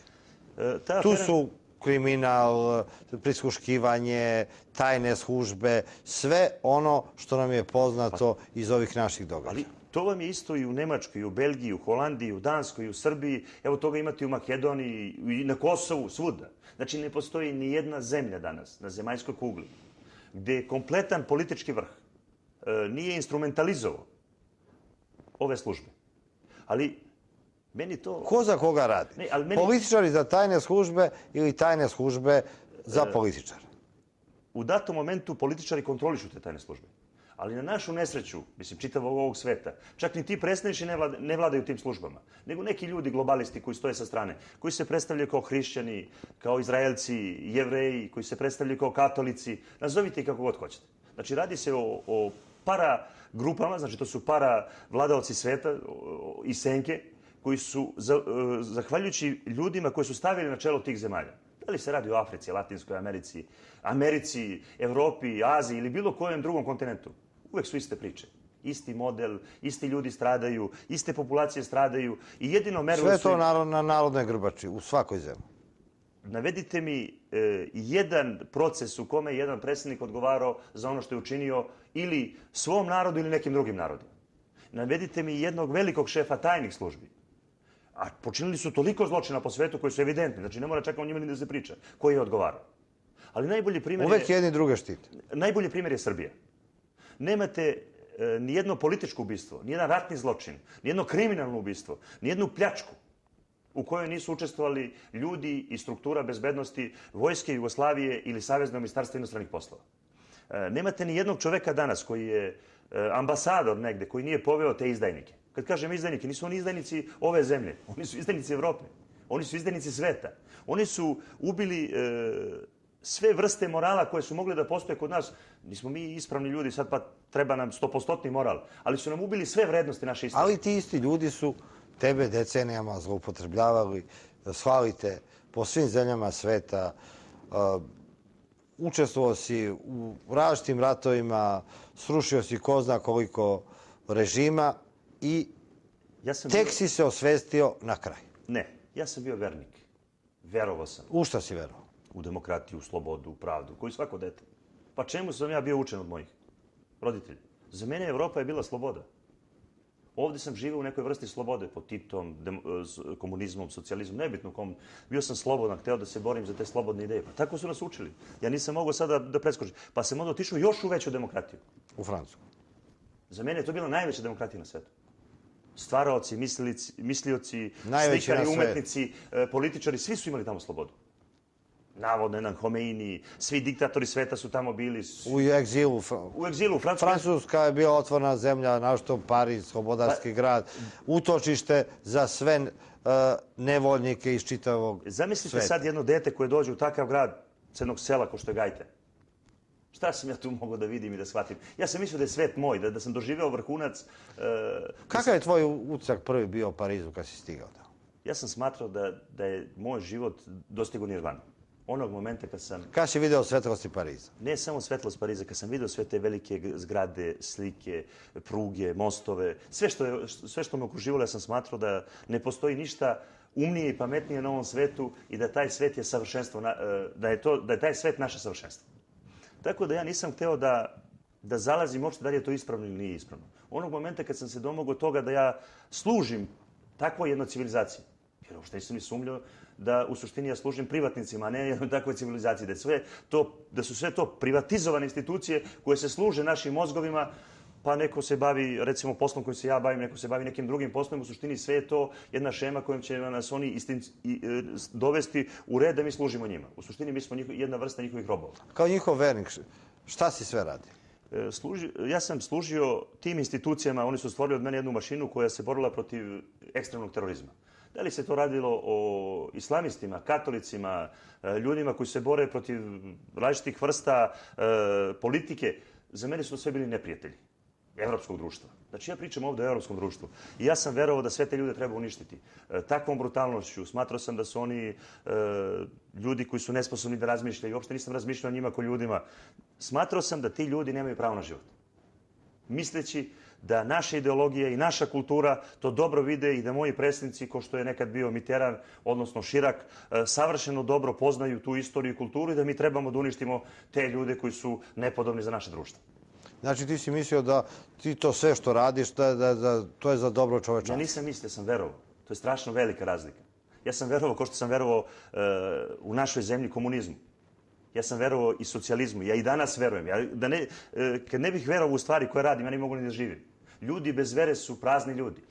Tu su kriminal, prisluškivanje, tajne službe, sve ono što nam je poznato iz ovih naših događaja. To vam je isto i u Nemačkoj, i u Belgiji, i u Holandiji, i u Danskoj, i u Srbiji. Evo toga imate i u Makedoniji, i na Kosovu, svuda. Znači ne postoji ni jedna zemlja danas na zemaljskoj kugli gde kompletan politički vrh nije instrumentalizovao ove službe. Ali meni to... Ko za koga radi? Političari za tajne službe ili tajne službe za političare? U datom momentu političari kontrolišu te tajne službe. Ali na našu nesreću, mislim, čitavog ovog sveta, čak ni ti predstavnici ne vladaju tim službama, nego neki ljudi, globalisti koji stoje sa strane, koji se predstavljaju kao hrišćani, kao Izraelci, Jevreji, koji se predstavljaju kao katolici, nazovite ih kako god hoćete. Znači, radi se o para grupama, znači to su para vladaoci sveta i senke, koji su, zahvaljujući ljudima koji su stavili na čelo tih zemalja, da li se radi o Africi, Latinskoj Americi, Evropi, Aziji ili bilo kojem drugom kontinentu, uvek su iste priče. Isti model, isti ljudi stradaju, iste populacije stradaju i jedino merilo Sve to na narodnoj grbači, u svakoj zemlji. Navedite mi jedan proces u kome je jedan predsjednik odgovarao za ono što je učinio ili svom narodu ili nekim drugim narodima. Navedite mi jednog velikog šefa tajnih službi. A počinili su toliko zločina po svetu koji su evidentni. Znači ne mora čak o njima ni da se priča. Koji je odgovarao? Ali najbolji primjer Uvek jedni druge štite. Najbolji primjer je Srbija. Nemate nijedno političko ubistvo, nijedan ratni zločin, nijedno kriminalno ubistvo, nijednu pljačku u kojoj nisu učestvovali ljudi i struktura bezbednosti Vojske Jugoslavije ili Saveznog ministarstva inostranih poslova. Nemate ni jednog čoveka danas koji je ambasador negde, koji nije poveo te izdajnike. Kad kažem izdajnike, nisu oni izdajnici ove zemlje, oni su izdajnici Evrope, oni su izdajnici sveta. Oni su ubili sve vrste morala koje su mogle da postoje kod nas. Nismo mi ispravni ljudi, sad pa treba nam 100% moral, ali su nam ubili sve vrednosti naše istorije. Ali ti isti ljudi su tebe decenijama zloupotrebljavali, shvalite po svim zemljama sveta, učestvovao si u različitim ratovima, srušio si ko zna koliko režima i tek si se osvestio na kraj. Ne, ja sam bio vernik. Verovao sam. U šta si verovao? U demokratiju, u slobodu, u pravdu, koji svako dete. Pa čemu sam ja bio učen od mojih roditelja? Za mene Evropa je bila sloboda. Ovdje sam živio u nekoj vrsti slobode, pod Titom, komunizmom, socijalizmom, nebitno kom. Bio sam slobodan, hteo da se borim za te slobodne ideje. Pa tako su nas učili. Ja nisam mogao sada da preskočim. Pa sam onda otišao još u veću demokratiju. U Francusku. Za mene je to bila najveća demokratija na svetu. Stvaraoci, mislioci, najveći slikari, umetnici, političari, svi su imali tamo slobodu. Navodno jedan Homeini, svi diktatori sveta su tamo bili. U egzilu. U egzilu. Francuska je bila otvorena zemlja, našto Pariz, slobodarski grad, utočište za sve nevoljnike iz čitavog sveta. Zamislite sad jedno dete koje dođe u takav grad, s jednog sela ko što je Gajte. Šta sam ja tu mogao da vidim i da shvatim? Ja sam mislio da je svet moj, da sam doživeo vrhunac. Kakav je tvoj utisak prvi bio u Parizu kad si stigao tamo? Ja sam smatrao da je moj život dostigao nirvanu. Onog momenta kad sam... Kad si video svetlosti Pariza? Ne samo svetlost Pariza, kad sam video sve te velike zgrade, slike, pruge, mostove, sve što me okruživalo, ja sam smatrao da ne postoji ništa umnije i pametnije na ovom svetu i da taj svet je savršenstvo, da je taj svet naše savršenstvo. Tako da ja nisam hteo da zalazim uopšte da li je to ispravno ili nije ispravno. Onog momenta kad sam se domogao toga da ja služim takvoj jednoj civilizaciji, jer uopšte nisam ni sumnjao da u suštini ja služim privatnicima, a ne jednoj takvoj civilizaciji, da su sve to privatizovane institucije koje se služe našim mozgovima, pa neko se bavi, recimo, poslom kojim se ja bavim, neko se bavi nekim drugim poslom. U suštini sve je to jedna šema kojom će nas oni dovesti u red da mi služimo njima. U suštini mi smo jedna vrsta njihovih robova. Kao njihov vernik, šta si sve radi? Ja sam služio tim institucijama, oni su stvorili od mene jednu mašinu koja se borila protiv ekstremnog terorizma. Da li se to radilo o islamistima, katolicima, ljudima koji se bore protiv različitih vrsta politike, za mene su sve bili neprijatelji evropskog društva. Znači ja pričam ovdje o evropskom društvu. I ja sam verovao da sve te ljude treba uništiti. Takvom brutalnošću smatrao sam da su oni ljudi koji su nesposobni da razmišljaju. Uopšte nisam razmišljao o njima kao ljudima. Smatrao sam da ti ljudi nemaju pravo na život. Misleći da naša ideologija i naša kultura to dobro vide i da moji predsjednici, ko što je nekad bio Mitterrand, odnosno Širak, savršeno dobro poznaju tu istoriju i kulturu i da mi trebamo da uništimo te ljude koji su nepodobni za naše društvo. Znači ti si mislio da ti to sve što radiš, da to je za dobro čovečanstva? Ja nisam mislio, ja sam verovao. To je strašno velika razlika. Ja sam verovao kao što sam verovao u našoj zemlji komunizmu. Ja sam verovao i socijalizmu. Ja i danas verujem. Kad ne bih verovao u stvari koje radim, ja ne mogu ni da živim. Ljudi bez vere su prazni ljudi.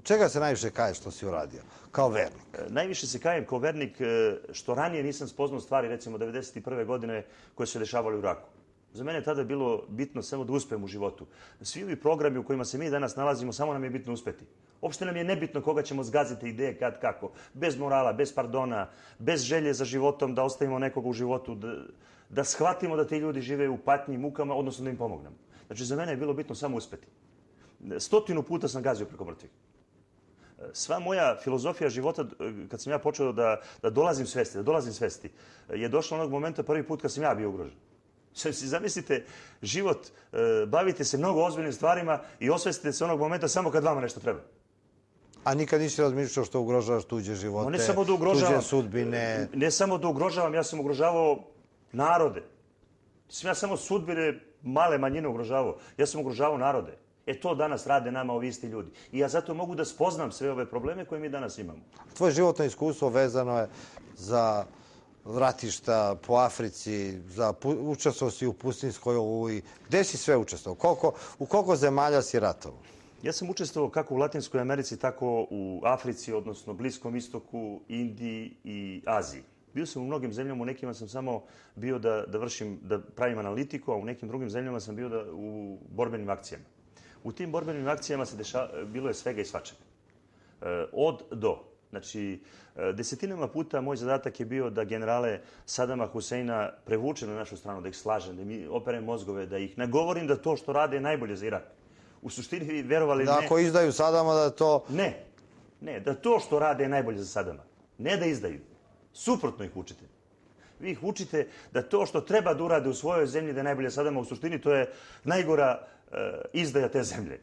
Čega se najviše kaješ što si uradio kao vernik? Najviše se kajem kao vernik što ranije nisam spoznao stvari, recimo 1991. godine koje se dešavali u Iraku. Za mene tada je bilo bitno samo da uspem u životu. Svi ovi programi u kojima se mi danas nalazimo, samo nam je bitno uspeti. Uopšte nam je nebitno koga ćemo zgaziti ideje kad kako. Bez morala, bez pardona, bez želje za životom, da ostavimo nekoga u životu, da shvatimo da ti ljudi žive u patnji i mukama, odnosno da im pomognemo. Znači, za mene je bilo bitno samo uspeti. 100 puta sam gazio preko mrtvih. Sva moja filozofija života, kad sam ja počeo da dolazim svesti, je došla onog momenta prvi put kad sam ja bio ugrožen. Sad si zamislite život, bavite se mnogo ozbiljnim stvarima i osvestite se onog momenta samo kad vama nešto treba. A nikad nisi razmišljao što ugrožavaš tuđe živote, tuđe sudbine? Ne samo da ugrožavam, ja sam ugrožavao narode. Ja samo sudbine male manjine ugrožavao. Ja sam ugrožavao narode. To danas rade nama ovi isti ljudi. I ja zato mogu da spoznam sve ove probleme koje mi danas imamo. Tvoje životno iskustvo vezano je za ratišta po Africi, za učestvovao si u Pustinjskoj oluji. Gde si sve učestvovao? U koliko zemalja si ratovao? Ja sam učestvovao kako u Latinskoj Americi, tako u Africi, odnosno Bliskom istoku, Indiji i Aziji. Bio sam u mnogim zemljama, u nekima sam samo bio da pravim analitiku, a u nekim drugim zemljama sam bio u borbenim akcijama. U tim borbenim akcijama bilo je svega i svačega. Od do. Znači, desetinama puta moj zadatak je bio da generale Sadama Huseina prevučem na našu stranu, da ih slažem, da mi operem mozgove, da ih nagovorim da to što rade je najbolje za Irak. U suštini, vi verovali ne... Da ako izdaju Sadama da to... Ne, da to što rade je najbolje za Sadama. Ne da izdaju. Suprotno ih učite. Vi ih učite da to što treba da urade u svojoj zemlji da je najbolje za Sadama, u suštini to je najgora izdaja te zemlje.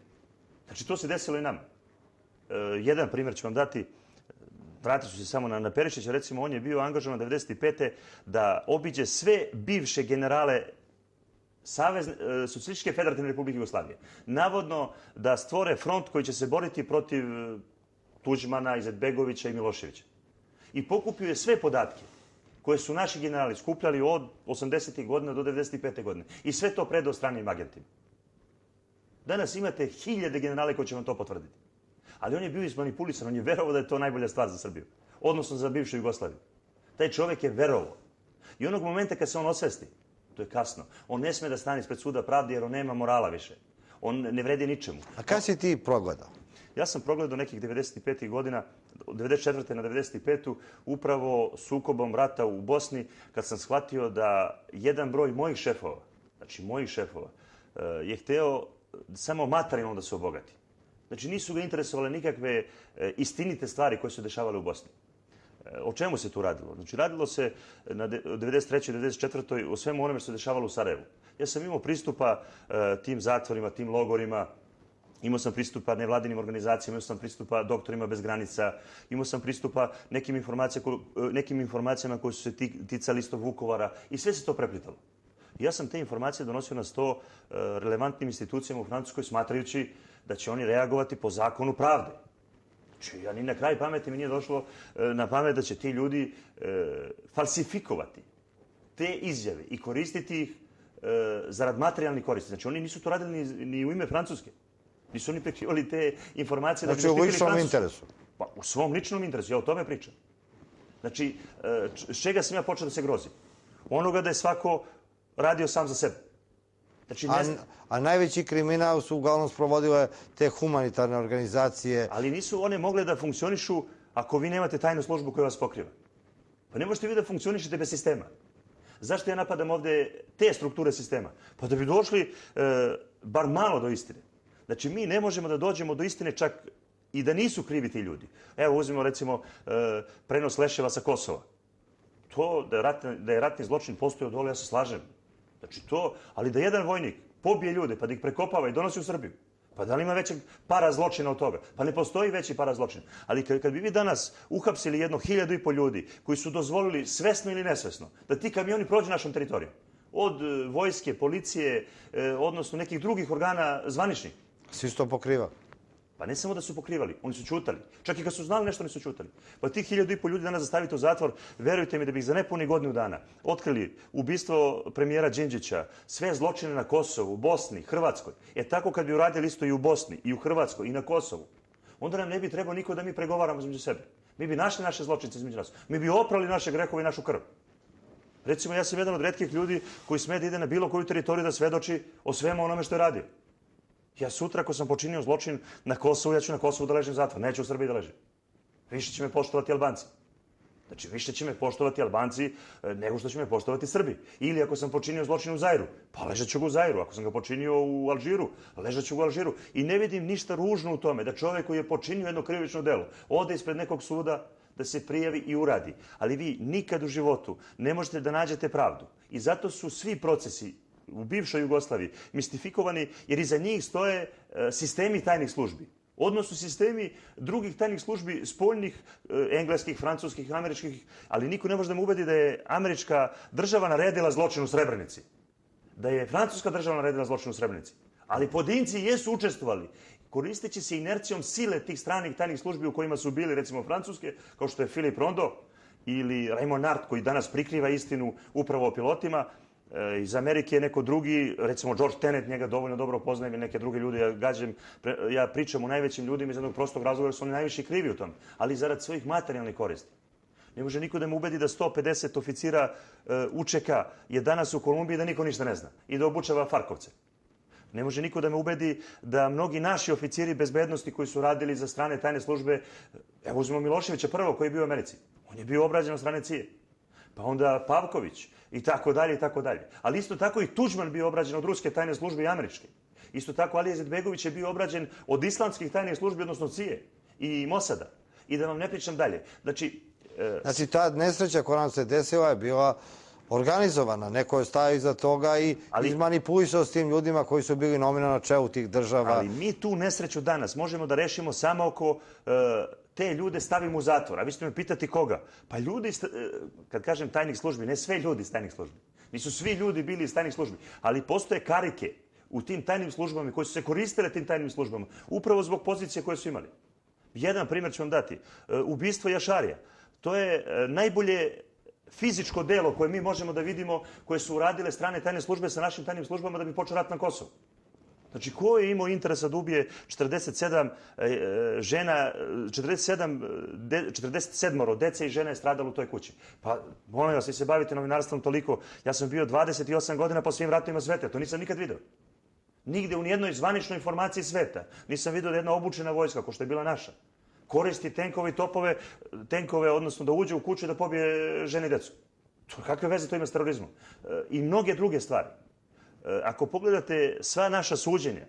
Znači, to se desilo i nama. Jedan primjer ću vam dati. Vratit ću se samo na Perišića. Recimo, on je bio angažovan 1995. da obiđe sve bivše generale Socijalističke federativne republike Jugoslavije. Navodno da stvore front koji će se boriti protiv Tuđmana, Izetbegovića i Miloševića. I pokupio je sve podatke koje su naši generali skupljali od 80. godina do 95. godine. I sve to predao stranim agentima. Danas imate hiljade generale koji će vam to potvrditi. Ali on je bio izmanipulisan, on je verovao da je to najbolja stvar za Srbiju. Odnosno za bivšu Jugoslaviju. Taj čovjek je verovao. I onog momenta kad se on osvesti, to je kasno, on ne sme da stane ispred suda pravde jer on nema morala više. On ne vredi ničemu. A kada si ti progledao? Ja sam progledao nekih 95. godina, od 94. na 95. upravo sukobom rata u Bosni, kad sam shvatio da jedan broj mojih šefova, je hteo samo materijalno da se obogati. Znači, nisu ga interesovale nikakve istinite stvari koje su dešavale u Bosni. O čemu se tu radilo? Znači, radilo se na 93. i 94. o svemu onome što se dešavalo u Sarajevu. Ja sam imao pristupa tim zatvorima, tim logorima, imao sam pristupa nevladinim organizacijama, imao sam pristupa doktorima bez granica, imao sam pristupa nekim informacijama koje su se ticali isto Vukovara i sve se to preplitalo. Ja sam te informacije donosio na 100 relevantnim institucijama u Francuskoj, smatrajući da će oni reagovati po zakonu pravde. Znači, ja ni na kraj pameti mi nije došlo na pamet da će ti ljudi falsifikovati te izjave i koristiti ih zarad materijalnih koristi. Znači, oni nisu to radili ni u ime Francuske. Nisu oni prekrivali te informacije da bi zaštitili Francusku. Znači, u ličnom interesu? Pa, u svom ličnom interesu, ja o tome pričam. Znači, s čega sam ja počeo da se grozim? Onoga da je svako radio sam za sebe. Znači, a najveći kriminal su uglavnom sprovodile te humanitarne organizacije. Ali nisu one mogle da funkcionišu ako vi nemate tajnu službu koja vas pokriva. Pa ne možete vi da funkcionišete bez sistema. Zašto ja napadam ovde te strukture sistema? Pa da bi došli bar malo do istine. Znači, mi ne možemo da dođemo do istine čak i da nisu krivi ti ljudi. Evo, uzmimo recimo prenos leševa sa Kosova. To da je ratni zločin postojao dole, ja se slažem. Znači to, ali da jedan vojnik pobije ljude pa da ih prekopava i donosi u Srbiju, pa da li ima većeg para zločina od toga? Pa ne postoji veći para zločina. Ali kad bi vi danas uhapsili 1.500 ljudi koji su dozvolili svesno ili nesvesno da ti kamioni prođu našom teritorijom, od vojske, policije, odnosno nekih drugih organa zvaničnih. Svi su to pokriva. Pa ne samo da su pokrivali, oni su ćutali. Čak i kad su znali nešto, oni su ćutali. Pa tih 1.500 ljudi danas zastavite u zatvor, verujte mi da bi ih za nepuni godinu dana otkrili ubistvo premijera Đinđića, sve zločine na Kosovu, Bosni, Hrvatskoj. Tako kad bi uradili isto i u Bosni, i u Hrvatskoj, i na Kosovu, onda nam ne bi trebao niko da mi pregovaramo između sebe. Mi bi našli naše zločince između nas. Mi bi oprali naše grehove i našu krv. Recimo, ja sam jedan od retkih ljudi koji sme da ide na bilo koju teritoriju da svedoči o svemu onome što je radio. Ja sutra, ako sam počinio zločin na Kosovu, ja ću na Kosovu da ležim zatvor. Neću u Srbiji da ležim. Više će me poštovati Albanci. Znači, više će me poštovati Albanci nego što će me poštovati Srbi. Ili ako sam počinio zločin u Zairu, pa ležat ću ga u Zairu. Ako sam ga počinio u Alžiru, ležat ću ga u Alžiru. I ne vidim ništa ružno u tome da čovjek koji je počinio jedno krivično delo ode ispred nekog suda da se prijavi i uradi. Ali vi nikad u životu ne možete da nađete pravdu. I zato su svi procesi u bivšoj Jugoslaviji mistifikovani jer iza njih stoje sistemi tajnih službi. Odnosno sistemi drugih tajnih službi, spoljnih, engleskih, francuskih, američkih, ali niko ne može da mu ubedi da je američka država naredila zločin u Srebrenici. Da je francuska država naredila zločin u Srebrenici. Ali pojedinci jesu učestvovali, koristeći se inercijom sile tih stranih tajnih službi u kojima su bili, recimo, francuske, kao što je Philippe Rondo ili Raymond Nart, koji danas prikriva istinu upravo o pilotima. Iz Amerike je neko drugi, recimo George Tenet, njega dovoljno dobro poznajem i neke druge ljude, ja pričam o najvećim ljudima iz jednog prostog razloga jer su oni najviše krivi u tom, ali zarad svojih materijalnih koristi. Ne može niko da me ubedi da 150 oficira UČK je danas u Kolumbiji da niko ništa ne zna i da obučava Farkovce. Ne može niko da me ubedi da mnogi naši oficiri bezbednosti koji su radili za strane tajne službe, evo uzmemo Miloševića prvo koji je bio u Americi, on je bio obrađen od strane CIA. Pa onda Pavković i tako dalje i tako dalje. Ali isto tako i Tuđman bio obrađen od ruske tajne službe i američke. Isto tako Alija Izetbegović je bio obrađen od islamskih tajnih službi, odnosno CIA i Mosada. I da vam ne pričam dalje. Znači ta nesreća koja nam se desila je bila organizovana. Neko je stajao iza toga i izmanipulisao s tim ljudima koji su bili nominalno na čelu tih država. Ali mi tu nesreću danas možemo da rešimo samo ako te ljude stavimo u zatvor. A vi ćete me pitati koga? Pa ljudi, kad kažem tajnih službi, ne sve ljudi iz tajnih službi. Nisu svi ljudi bili iz tajnih službi. Ali postoje karike u tim tajnim službama koji su se koristile tim tajnim službama upravo zbog pozicije koje su imali. Jedan primjer ću vam dati. Ubistvo Jašarija. To je najbolje fizičko delo koje mi možemo da vidimo koje su uradile strane tajne službe sa našim tajnim službama da bi počeo rat na Kosovu. Znači, ko je imao interesa da ubije 47 žena, 47 dece i žena je stradalo u toj kući? Pa, molim vas, vi se bavite novinarstvom toliko. Ja sam bio 28 godina po svim ratovima sveta, to nisam nikad video. Nigde u nijednoj zvaničnoj informaciji sveta nisam vidio da jedna obučena vojska, kao što je bila naša, koristi tenkove i topove, odnosno da uđe u kuću i da pobije žene i decu. Kakve veze to ima s terorizmom? I mnoge druge stvari. Ako pogledate sva naša suđenja,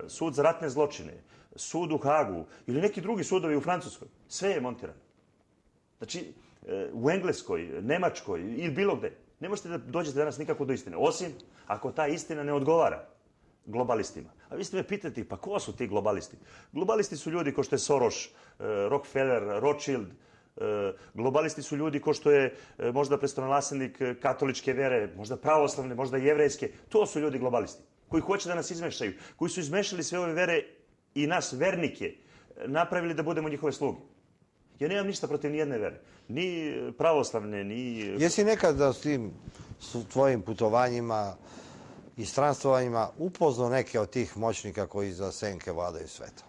sud za ratne zločine, sud u Hagu ili neki drugi sudovi u Francuskoj, sve je montirano. Znači, u Engleskoj, Nemačkoj ili bilo gde, ne možete da dođete danas nikako do istine, osim ako ta istina ne odgovara globalistima. A vi ste me pitati, pa ko su ti globalisti? Globalisti su ljudi kao što je Soros, Rockefeller, Rothschild. Globalisti su ljudi kao što je možda prestolonaslednik katoličke vere, možda pravoslavne, možda jevrejske. To su ljudi globalisti koji hoće da nas izmešaju, koji su izmešali sve ove vere i nas vernike napravili da budemo njihove sluge. Ja nemam ništa protiv nijedne vere. Ni pravoslavne, ni... Jesi nekada s tim tvojim putovanjima i stranstovanjima upoznao neke od tih moćnika koji za senke vladaju svetom?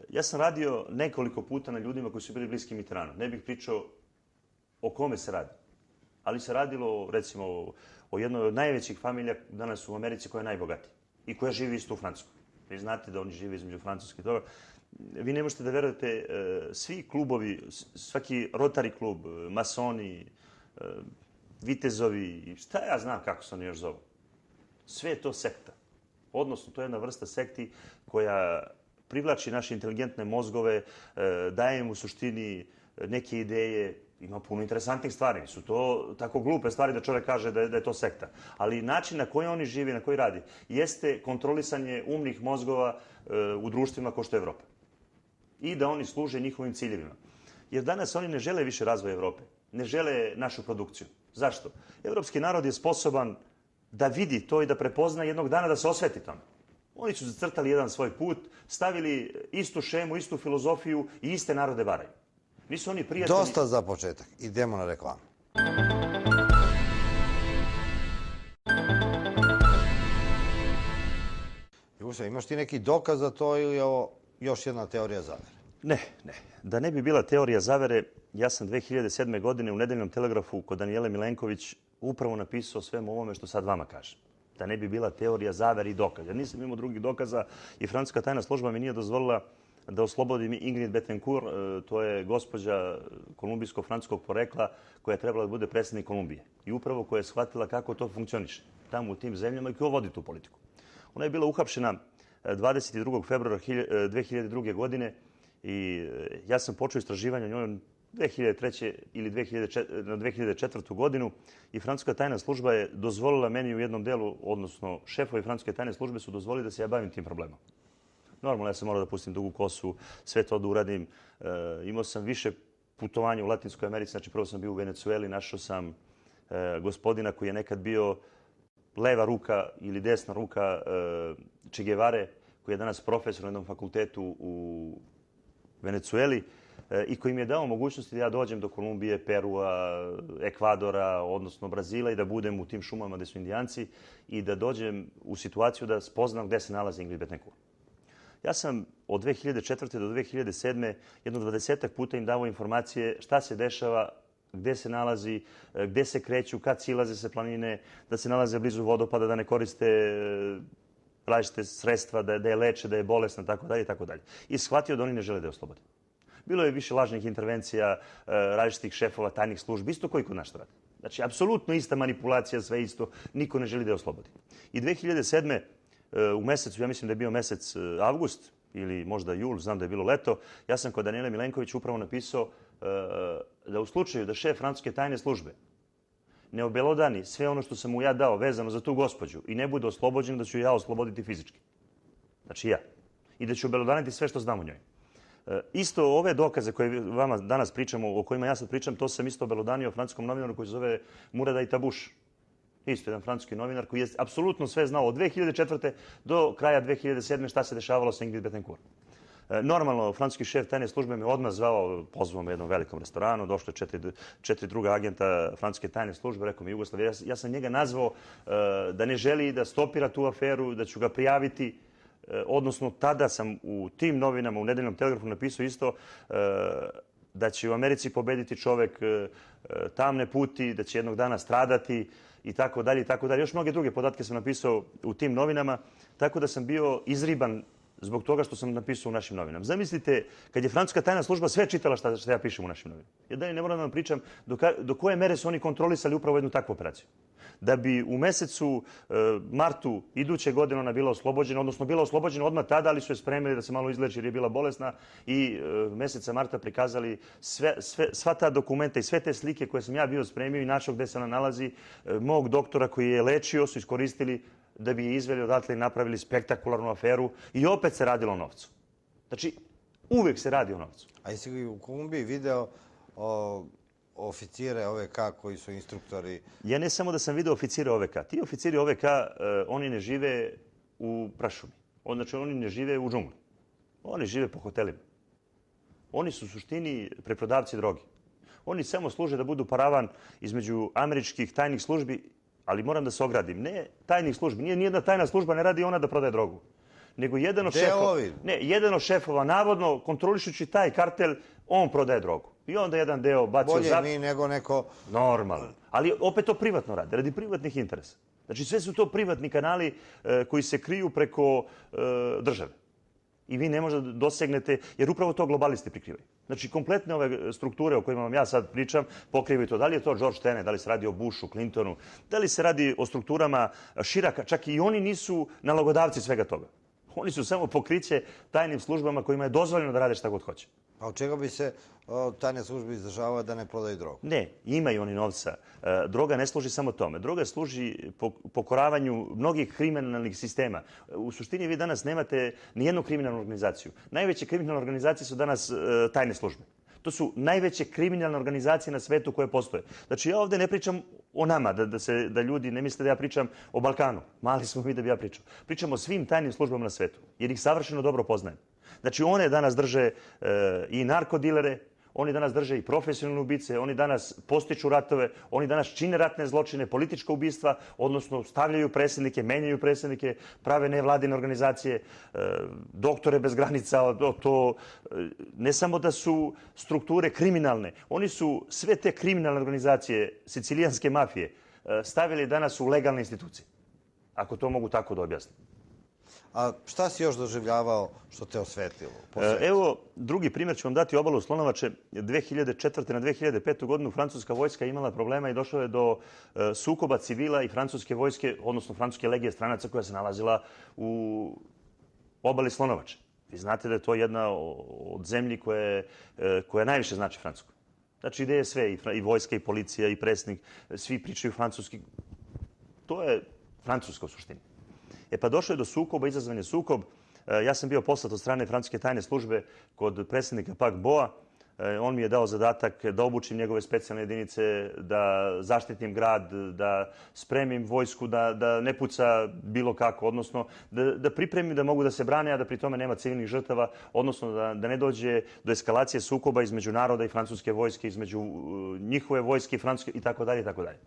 Ja sam radio nekoliko puta na ljudima koji su bili bliski Mitterrandu. Ne bih pričao o kome se radi. Ali se radilo, recimo, o jednoj od najvećih familija danas u Americi koja je najbogatija i koja živi isto u Francuskoj. Vi znate da oni žive između Francuske i toga. Vi ne možete da verujete, svi klubovi, svaki Rotary klub, masoni, vitezovi, šta ja znam kako se oni još zovu. Sve je to sekta. Odnosno, to je jedna vrsta sekti koja privlači naše inteligentne mozgove, daje im u suštini neke ideje, ima puno interesantnih stvari. Su to tako glupe stvari da čovjek kaže da je to sekta. Ali način na koji oni žive, na koji radi, jeste kontrolisanje umnih mozgova u društvima kao što je Evropa. I da oni služe njihovim ciljevima. Jer danas oni ne žele više razvoj Evrope. Ne žele našu produkciju. Zašto? Evropski narod je sposoban da vidi to i da prepozna jednog dana da se osveti tome. Oni su zacrtali jedan svoj put, stavili istu šemu, istu filozofiju i iste narode varaju. Nisu oni prijatelji... Dosta za početak. Idemo na reklamu. Jugoslav, imaš ti neki dokaz za to ili je ovo još jedna teorija zavere? Ne. Da ne bi bila teorija zavere, ja sam 2007. godine u Nedeljnom telegrafu kod Danijele Milenković upravo napisao svemu ovome što sad vama kažem. Da ne bi bila teorija zavere i dokaza. Ja nisam imao drugih dokaza i francuska tajna služba mi nije dozvolila da oslobodim Ingrid Betancourt, to je gospođa kolumbijsko-francuskog porekla koja je trebala da bude predsjednik Kolumbije. I upravo koja je shvatila kako to funkcioniše tamo u tim zemljama i koja vodi tu politiku. Ona je bila uhapšena 22. februara 2002. godine i ja sam počeo istraživanje o njoj 2003. ili 2004. godinu i francuska tajna služba je dozvolila meni u jednom delu, odnosno šefovi francuske tajne službe su dozvolili da se ja bavim tim problemom. Normalno, ja sam morao da pustim dugu kosu, sve to da uradim. Imao sam više putovanja u Latinskoj Americi, znači prvo sam bio u Venecueli, našao sam gospodina koji je nekad bio leva ruka ili desna ruka Che Guevare, koji je danas profesor na jednom fakultetu u Venecueli i koji mi je dao mogućnosti da ja dođem do Kolumbije, Perua, Ekvadora, odnosno Brazila i da budem u tim šumama gde su Indijanci i da dođem u situaciju da spoznam gde se nalazi Ingrid Betancourt. Ja sam od 2004. do 2007. jedno 20-ak puta im davao informacije šta se dešava, gde se nalazi, gde se kreću, kad silaze sa planine, da se nalaze blizu vodopada, da ne koriste različite sredstva, da je leče, da je bolesna, tako dalje, tako dalje. I shvatio da oni ne žele da je oslobode. Bilo je više lažnih intervencija, različitih šefova, tajnih službi, isto koji kod nas to radi. Znači, apsolutno ista manipulacija, sve isto, niko ne želi da je oslobodi. I 2007. u mesecu, ja mislim da je bio mesec avgust ili možda jul, znam da je bilo leto, ja sam kod Danijele Milenković upravo napisao da u slučaju da šef francuske tajne službe ne obelodani sve ono što sam mu ja dao vezano za tu gospođu i ne bude oslobođen, da ću ja osloboditi fizički. Znači ja. I da ću obelodaniti sve što znam o njoj. Isto ove dokaze koje vama danas pričamo, o kojima ja sad pričam, to sam isto obelodanio francuskom novinaru koji se zove Murada Itabuš. Isto jedan francuski novinar koji je apsolutno sve znao od 2004. do kraja 2007. šta se dešavalo sa Ingrid Betancourt. Normalno, francuski šef tajne službe me odmah zvao, pozvao me u jednom velikom restoranu, došlo je četiri druga agenta francuske tajne službe, rekao mi Jugoslav. Ja sam njega nazvao da ne želi da stopira tu aferu, da ću ga prijaviti. Odnosno, tada sam u tim novinama, u Nedeljnom telegrafu napisao isto da će u Americi pobediti čovek tamne puti, da će jednog dana stradati i tako dalje, i tako dalje. Još mnoge druge podatke sam napisao u tim novinama, tako da sam bio izriban zbog toga što sam napisao u našim novinama. Zamislite, kad je francuska tajna služba sve čitala šta ja pišem u našim novinama. Ja dalje ne moram da vam pričam do koje mere su oni kontrolisali upravo jednu takvu operaciju. Da bi u mesecu martu iduće godine ona bila oslobođena, odnosno bila oslobođena odmah tada, ali su je spremili da se malo izleči jer je bila bolesna i meseca marta prikazali sva ta dokumenta i sve te slike koje sam ja bio spremio i našao gde se ona nalazi. Mog doktora koji je lečio su iskoristili da bi je izveli odatle i napravili spektakularnu aferu i opet se radilo o novcu. Znači, uvek se radi o novcu. A jesi li u Kolumbiji video oficire OVK koji su instruktori? Ja ne samo da sam video oficire OVK. Ti oficiri OVK, oni ne žive u prašumi. Znači, oni ne žive u džungli. Oni žive po hotelima. Oni su u suštini preprodavci droge. Oni samo služe da budu paravan između američkih tajnih službi, ali moram da se ogradim. Ne tajnih službi. Nijedna tajna služba ne radi ona da prodaje drogu. Nego jedan od šefova, navodno, kontrolišući taj kartel, on prodaje drogu. I onda jedan deo bacio bolje mi nego neko... Normalno. Ali opet to privatno rade, radi privatnih interesa. Znači sve su to privatni kanali koji se kriju preko države. I vi ne možete da dosegnete, jer upravo to globalisti prikrivaju. Znači, kompletne ove strukture o kojima vam ja sad pričam pokrivaju to. Da li je to George Tenet, da li se radi o Bushu, Clintonu, da li se radi o strukturama Širaka, čak i oni nisu nalogodavci svega toga. Oni su samo pokriće tajnim službama kojima je dozvoljeno da rade šta god hoće. A od čega bi se tajne službe izdržavale da ne prodaju drogu? Ne, imaju oni novca. Droga ne služi samo tome. Droga služi pokoravanju mnogih kriminalnih sistema. U suštini vi danas nemate nijednu kriminalnu organizaciju. Najveće kriminalne organizacije su danas tajne službe. To su najveće kriminalne organizacije na svetu koje postoje. Znači, ja ovde ne pričam o nama, da ljudi ne misle da ja pričam o Balkanu. Mali smo mi da bi ja pričao. Pričam o svim tajnim službama na svetu, jer ih savršeno dobro poznajem. Znači, one danas drže i narkodilere, oni danas drže i profesionalne ubice, oni danas postiču ratove, oni danas čine ratne zločine, politička ubistva, odnosno stavljaju predsjednike, menjaju predsjednike, prave nevladine organizacije, doktore bez granica, to ne samo da su strukture kriminalne, oni su sve te kriminalne organizacije sicilijanske mafije stavili danas u legalne institucije, ako to mogu tako da objasnim. A šta si još doživljavao što te osvetilo? Evo, drugi primjer ću vam dati obalu Slonovače. 2004. na 2005. godinu francuska vojska je imala problema i došlo je do sukoba civila i francuske vojske, odnosno francuske legije stranaca koja se nalazila u obali Slonovače. Vi znate da je to jedna od zemlji koja najviše znači Francusku. Znači, ide je sve, i vojska, i policija, i predsjednik, svi pričaju francuski. To je Francuska u suštini. Pa došlo je do sukoba, izazvan je sukob. Ja sam bio poslat od strane francuske tajne službe kod predsjednika Paqueboa. On mi je dao zadatak da obučim njegove specijalne jedinice, da zaštitim grad, da spremim vojsku, da ne puca bilo kako, odnosno da pripremim da mogu da se brane, a da pri tome nema civilnih žrtava, odnosno da ne dođe do eskalacije sukoba između naroda i francuske vojske, između njihove vojske i francuske i tako dalje i tako dalje.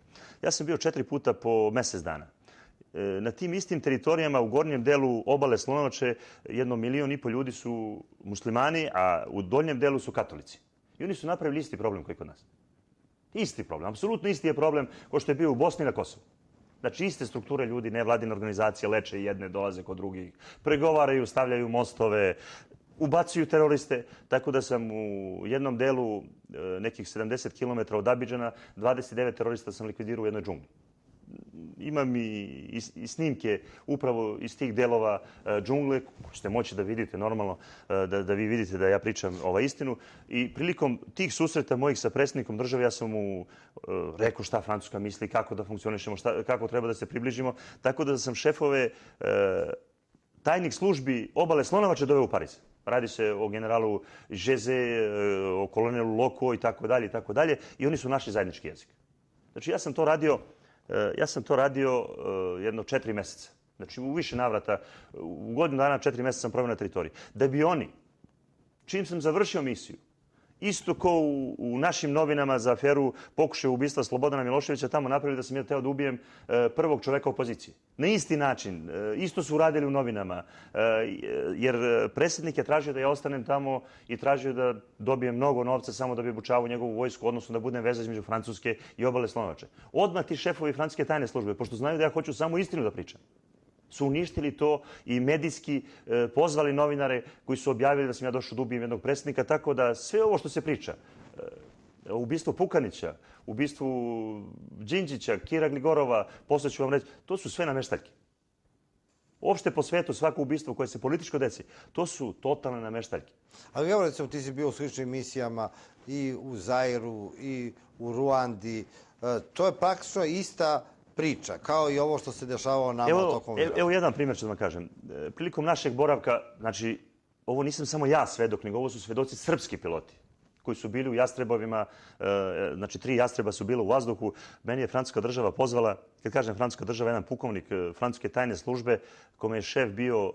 Ja sam bio 4 puta po mjesec dana. Na tim istim teritorijama u gornjem delu obale Slonovače 1,5 miliona ljudi su muslimani, a u donjem delu su katolici. I oni su napravili isti problem koji kod nas. Isti problem, apsolutno isti je problem kao što je bio u Bosni i na Kosovu. Znači, iste strukture ljudi, nevladine organizacije, leče jedne, dolaze kod drugih, pregovaraju, stavljaju mostove, ubacuju teroriste, tako da sam u jednom delu nekih 70 km od Abidžana 29 terorista sam likvidirao u jednoj džungli. Imam i snimke upravo iz tih delova džungle, koje ćete moći da vidite normalno, da vi vidite da ja pričam istinu. I prilikom tih susreta mojih sa predsjednikom države, ja sam mu rekao šta Francuska misli, kako da funkcionišemo, kako treba da se približimo. Tako da sam šefove tajnih službi obale Slonovače doveo u Pariz. Radi se o generalu Žeze, o kolonelu Loko i tako dalje i tako dalje. I oni su našli zajednički jezik. Znači, ja sam to radio jedno 4 mjeseca. Znači, u više navrata, u godinu dana 4 mjeseca sam proveo na teritoriji. Da bi oni, čim sam završio misiju, isto kao u našim novinama za aferu pokušaj ubistva Slobodana Miloševića, tamo napravili da sam ja teo da ubijem prvog čoveka opozicije. Na isti način. Isto su uradili u novinama. Jer predsjednik je tražio da ja ostanem tamo i tražio da dobijem mnogo novca samo da bi obučavao njegovu vojsku, odnosno da budem veza između Francuske i obale Slonovače. Odmah ti šefovi francuske tajne službe, pošto znaju da ja hoću samo istinu da pričam, su uništili to i medijski pozvali novinare koji su objavili da sam ja došao da ubijem jednog predsjednika, tako da sve ovo što se priča, ubistvo Pukanića, ubistvu Đinđića, Kira Gligorova, posle ću vam reći, to su sve nameštaljke. Uopšte po svetu svako ubistvo koje se političko desi, to su totalne nameštaljke. Ali evo recimo ti si bio u sličnim misijama i u Zairu i u Ruandi. To je praktično ista priča, kao i ovo što se dešavalo nama tokom vremena. Evo jedan primjer ću da vam kažem. Prilikom našeg boravka, znači, ovo nisam samo ja svedok, nego ovo su svedoci srpski piloti koji su bili u Jastrebovima, znači 3 Jastreba su bila u vazduhu. Meni je francuska država pozvala, kad kažem francuska država, jedan pukovnik francuske tajne službe, kome je šef bio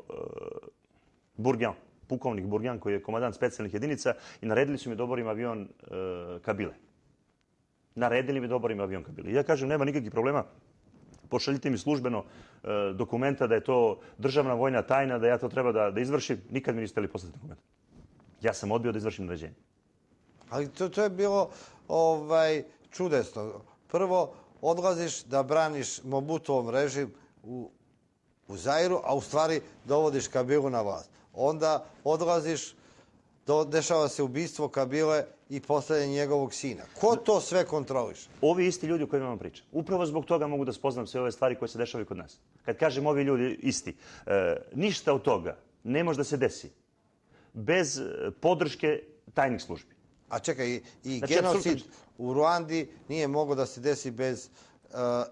Bourguin, pukovnik Bourguin, koji je komandant specijalnih jedinica, i naredili su mi da oborim avion Kabile. Naredili mi da oborim avion Kabile. Ja kažem, nema nikakvih problema, pošaljite mi službeno dokumenta da je to državna vojna tajna, da ja to treba da izvršim. Nikad mi niste li poslati dokumenta. Ja sam odbio da izvršim naređenje. Ali to je bilo čudesno. Prvo, odlaziš da braniš Mobutuov režim u Zairu, a u stvari dovodiš Kabilu na vlast. Onda odlaziš, dešava se ubistvo Kabile i postavljanje njegovog sina. Ko to sve kontroliše? Ovi isti ljudi o kojima vam pričam. Upravo zbog toga mogu da spoznam sve ove stvari koje se dešavaju kod nas. Kad kažem ovi ljudi isti, ništa od toga ne može da se desi bez podrške tajnih službi. A čekaj, i genocid u Ruandi nije mogao da se desi bez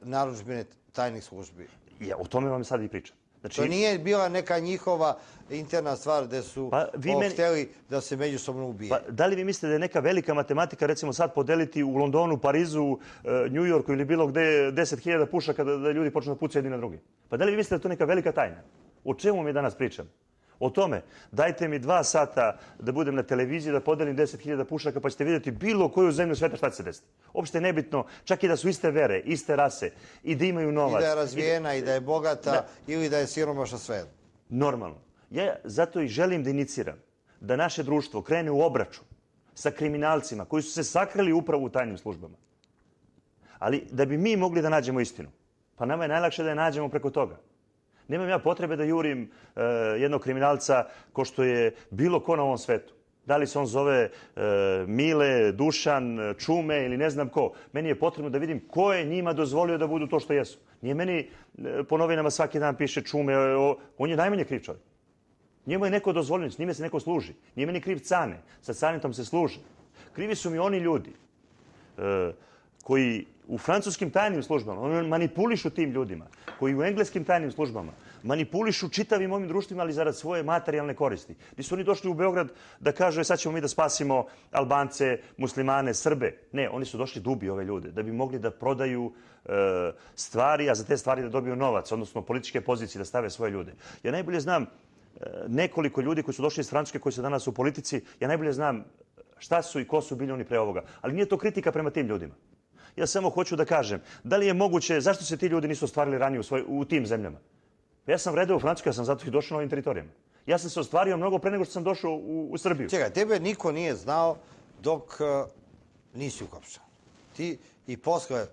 narudžbine tajnih službi. Ja, o tome vam sad i pričam. Znači, to nije bila neka njihova interna stvar gde su hteli da se međusobno ubijaju. Da li vi mislite da je neka velika matematika, recimo sad podeliti u Londonu, Parizu, New Yorku ili bilo gde 10.000 pušaka da ljudi počnu da pucaju jedni na drugi? Pa da li vi mislite da je to neka velika tajna? O čemu mi danas pričam? O tome, dajte mi 2 sata da budem na televiziji, da podelim 10.000 pušaka, pa ćete vidjeti bilo koju zemlju sveta šta će se desiti. Uopšte nebitno, čak i da su iste vere, iste rase, i da imaju novac. I da je razvijena, i da je bogata, ili da je siromašna, sve. Normalno. Ja zato i želim da iniciram da naše društvo krene u obračun sa kriminalcima koji su se sakrili upravo u tajnim službama. Ali da bi mi mogli da nađemo istinu, pa nama je najlakše da je nađemo preko toga. Nemam ja potrebe da jurim jednog kriminalca ko što je bilo ko na ovom svetu. Da li se on zove Mile, Dušan, Čume ili ne znam ko. Meni je potrebno da vidim ko je njima dozvolio da budu to što jesu. Nije meni po novinama svaki dan piše Čume, on je najmanje kriv čovjek. Njemu je neko dozvolio, s njime se neko služi. Nije meni kriv Cane, sa Canetom se služi. Krivi su mi oni ljudi koji u francuskim tajnim službama manipulišu tim ljudima, koji u engleskim tajnim službama manipulišu čitavim ovim društvima, ali zarad svoje materijalne koristi. Nisu oni došli u Beograd da kažu sad ćemo mi da spasimo Albance, muslimane, Srbe. Ne, oni su došli da ubiju ove ljude, da bi mogli da prodaju stvari, a za te stvari da dobiju novac, odnosno političke pozicije, da stave svoje ljude. Ja najbolje znam nekoliko ljudi koji su došli iz Francuske, koji su danas u politici, ja najbolje znam šta su i ko su bili oni pre ovoga. Ali nije to kritika prema tim ljudima. Ja samo hoću da kažem, da li je moguće, zašto se ti ljudi nisu ostvarili ranije u tim zemljama? Ja sam vredeo u Francuskoj, ja sam zato i došao na ovim teritorijama. Ja sam se ostvario mnogo pre nego što sam došao u Srbiju. Čekaj, tebe niko nije znao dok nisi uhapšen. Ti i posle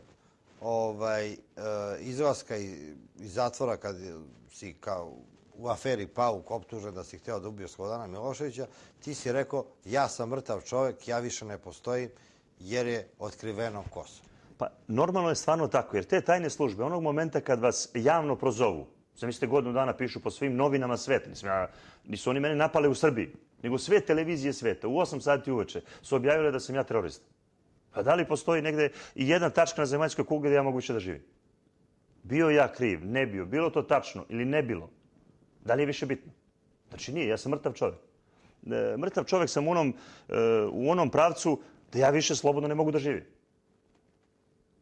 izlaska iz zatvora, kad si kao u aferi Pauk optužen da si hteo da ubiješ Slobodana Miloševića, ti si rekao, ja sam mrtav čovjek, ja više ne postojim, jer je otkriveno Kosovo. Pa normalno je stvarno tako, jer te tajne službe, onog momenta kad vas javno prozovu, zamislite godinu dana pišu po svim novinama sveta, nisu oni mene napale u Srbiji, nego sve televizije sveta, u 8 sati uveče su objavile da sam ja terorista. Pa da li postoji negde i jedna tačka na zemaljskoj kugli gdje ja mogu više da živim? Bio ja kriv, ne bio, bilo to tačno ili ne bilo, da li je više bitno? Znači nije, ja sam mrtav čovjek. Mrtav čovjek sam u onom pravcu da ja više slobodno ne mogu da živim.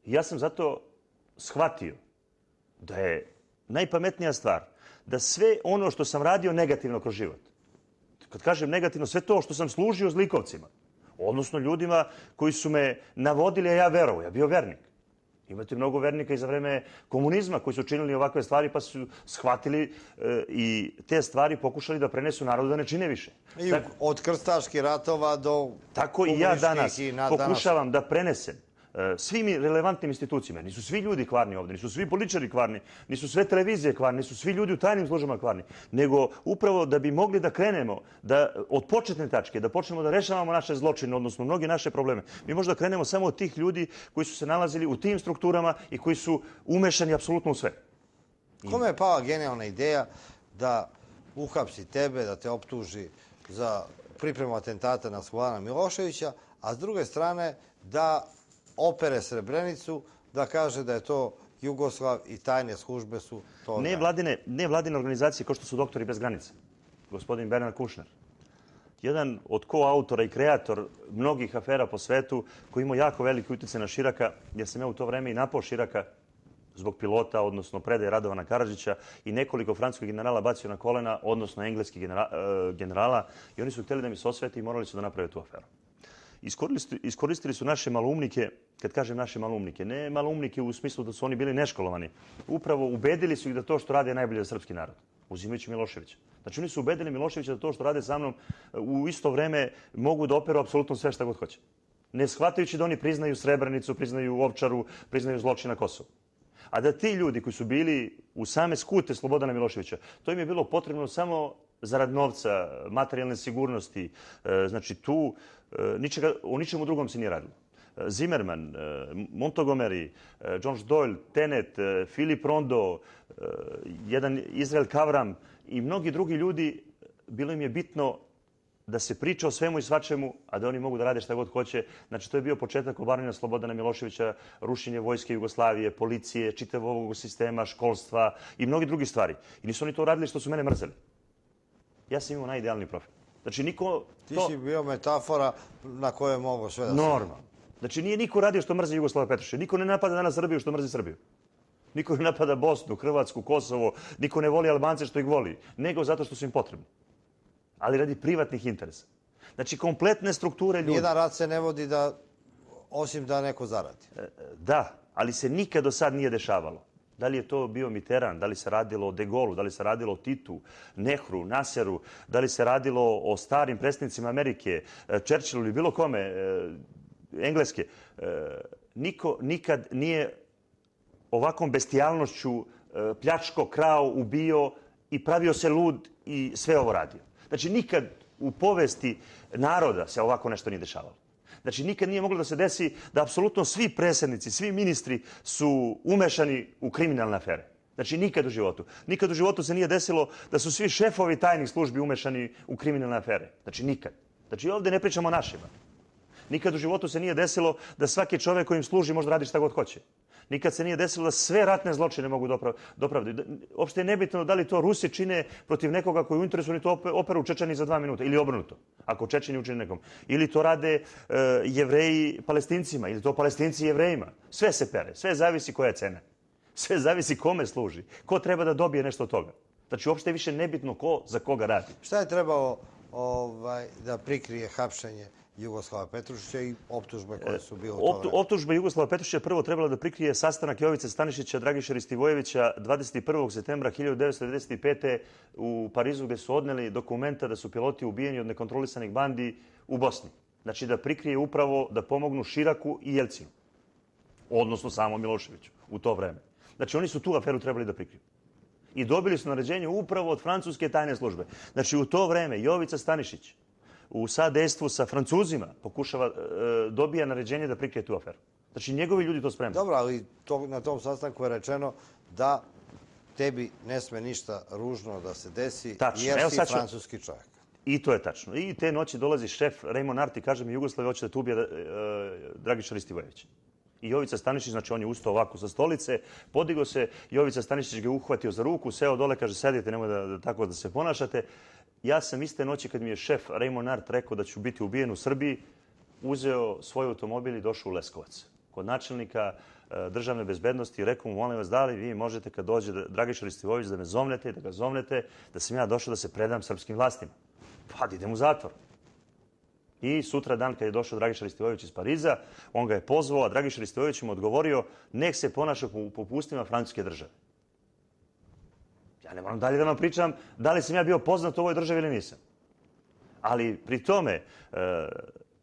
Ja sam zato shvatio da je najpametnija stvar da sve ono što sam radio negativno kroz život, kad kažem negativno, sve to što sam služio zlikovcima, odnosno ljudima koji su me navodili, a ja verovao, ja bio vernik. Imate mnogo vernika i za vreme komunizma koji su činili ovakve stvari pa su shvatili i te stvari pokušali da prenesu narodu da ne čine više. I od krstaških ratova do tako i ja danas pokušavam da prenesem svim relevantnim institucijama. Nisu svi ljudi kvarni ovdje, nisu svi političari kvarni, nisu sve televizije kvarni, nisu svi ljudi u tajnim službama kvarni, nego upravo da bi mogli da krenemo od početne tačke, da počnemo da rešavamo naše zločine, odnosno mnoge naše probleme. Mi možda krenemo samo od tih ljudi koji su se nalazili u tim strukturama i koji su umešani apsolutno u sve. Kome je pala genijalna ideja da uhapsi tebe, da te optuži za pripremu atentata na Slobodana Miloševića, a s druge strane da opere Srebrenicu, da kaže da je to Jugoslav i tajne službe su to... Nevladine organizacije kao što su Doktori bez granica, gospodin Bernard Kouchner, jedan od koautora i kreator mnogih afera po svetu koji imao jako veliki utjecaj na Širaka, jer sam ja u to vreme i napao Širaka zbog pilota, odnosno predaje Radovana Karadžića i nekoliko francuskih generala bacio na kolena, odnosno engleskih generala, i oni su htjeli da mi se osveti i morali su da naprave tu aferu. Iskoristili su naše maloumnike, kad kažem naše maloumnike, ne maloumnike u smislu da su oni bili neškolovani, upravo ubedili su ih da to što rade je najbolje za srpski narod, uzimajući Miloševića. Znači oni su ubedili Miloševića da to što rade sa mnom u isto vreme mogu da operu apsolutno sve šta god hoće. Ne shvatajući da oni priznaju Srebrenicu, priznaju Ovčaru, priznaju zločin na Kosovu. A da ti ljudi koji su bili u same skute Slobodana Miloševića, to im je bilo potrebno samo zarad novca, materijalne sigurnosti. Znači tu o ničemu drugom se nije radilo. Zimmerman, Montgomery, George Doyle, Tenet, Philip Rondo, jedan Izrael Kavram i mnogi drugi ljudi, bilo im je bitno da se priča o svemu i svačemu, a da oni mogu da rade šta god hoće. Znači, to je bio početak obaranja Slobodana Miloševića, rušenje vojske Jugoslavije, policije, čitavog ovog sistema, školstva i mnogi drugi stvari. I nisu oni to radili što su mene mrzeli. Ja sam imao najidealniji profil. Znači, niko... Ti si bio metafora na kojoj je mogo sve da se... Normalno. Znači, nije niko radio što mrzi Jugoslava Petrušića. Niko ne napada danas Srbiju što mrzi Srbiju. Niko ne napada Bosnu, Hrvatsku, Kosovo. Niko ne voli Albance što ih voli. Nego zato što su im potrebni. Ali radi privatnih interesa. Znači, kompletne strukture ljudi... Nijedan rat se ne vodi osim da neko zaradi. Da, ali se nikad do sad nije dešavalo. Da li je to bio Mitterrand, da li se radilo o De Gauleu, da li se radilo o Titu, Nehru, Nasseru, da li se radilo o starim predsjednicima Amerike, Churchillu ili bilo kome, Engleske. Niko nikad nije ovakvom bestijalnošću pljačko, krao, ubio i pravio se lud i sve ovo radio. Znači, nikad u povesti naroda se ovako nešto nije dešavalo. Znači, nikad nije moglo da se desi da apsolutno svi predsjednici, svi ministri su umešani u kriminalne afere. Znači, nikad u životu. Nikad u životu se nije desilo da su svi šefovi tajnih službi umešani u kriminalne afere. Znači, nikad. Znači, ovdje ne pričamo o našima. Nikad u životu se nije desilo da svaki čovjek kojim služi može radi šta god hoće. Nikad se nije desilo da sve ratne zločine mogu dopravdati. Uopšte je nebitno da li to Rusi čine protiv nekoga koji u interesu, oni to operu Čečeni za 2 minuta ili obrnuto, ako Čečeni učine nekom. Ili to rade Jevreji Palestincima, ili to Palestinci Jevrejima. Sve se pere, sve zavisi koja je cena. Sve zavisi kome služi, ko treba da dobije nešto od toga. Znači, uopšte je više nebitno ko za koga radi. Šta je trebalo da prikrije hapšenje Jugoslava Petrušića i optužbe koje su bile u to vreme? Optužba Jugoslava Petrušića prvo trebala da prikrije sastanak Jovice Stanišića, Dragiše Ristivojevića 21. septembra 1995. u Parizu, gde su odneli dokumenta da su piloti ubijeni od nekontrolisanih bandi u Bosni. Znači, da prikrije upravo da pomognu Širaku i Jelcinu, odnosno samo Miloševiću u to vreme. Znači, oni su tu aferu trebali da prikriju. I dobili su naređenje upravo od francuske tajne službe. Znači, u to vreme Jovica Stanišić u sadejstvu sa Francuzima dobija naređenje da prikrije tu aferu. Znači, njegovi ljudi to spremaju. Dobro, ali na tom sastanku je rečeno da tebi ne sme ništa ružno da se desi, jer si francuski čovjek. I to je tačno. I te noći dolazi šef Raymond Art i kaže mi Jugoslavija hoće da te ubije Dragiša Ristivojević. I Jovica Stanišić, znači on je ustao ovako sa stolice, podigao se, Jovica Stanišić ga uhvatio za ruku, seo dole, kaže sedite, nemoj tako da se ponašate. Ja sam iste noći kad mi je šef Raymond Art rekao da ću biti ubijen u Srbiji, uzeo svoj automobil i došao u Leskovac. Kod načelnika državne bezbednosti i rekao mu, molim vas, da li vi možete kad dođe Dragiša Ristivojević da me zovnete i da ga zovnete, da sam ja došao da se predam srpskim vlastima. Pa da idem u zatvor. I sutra dan kad je došao Dragiša Ristivojević iz Pariza, on ga je pozvao, a Dragiša Ristivojević mu odgovorio nek se ponaša po pustima francuske države. Ja ne moram dalje da vam pričam da li sam ja bio poznat u ovoj državi ili nisam. Ali pri tome,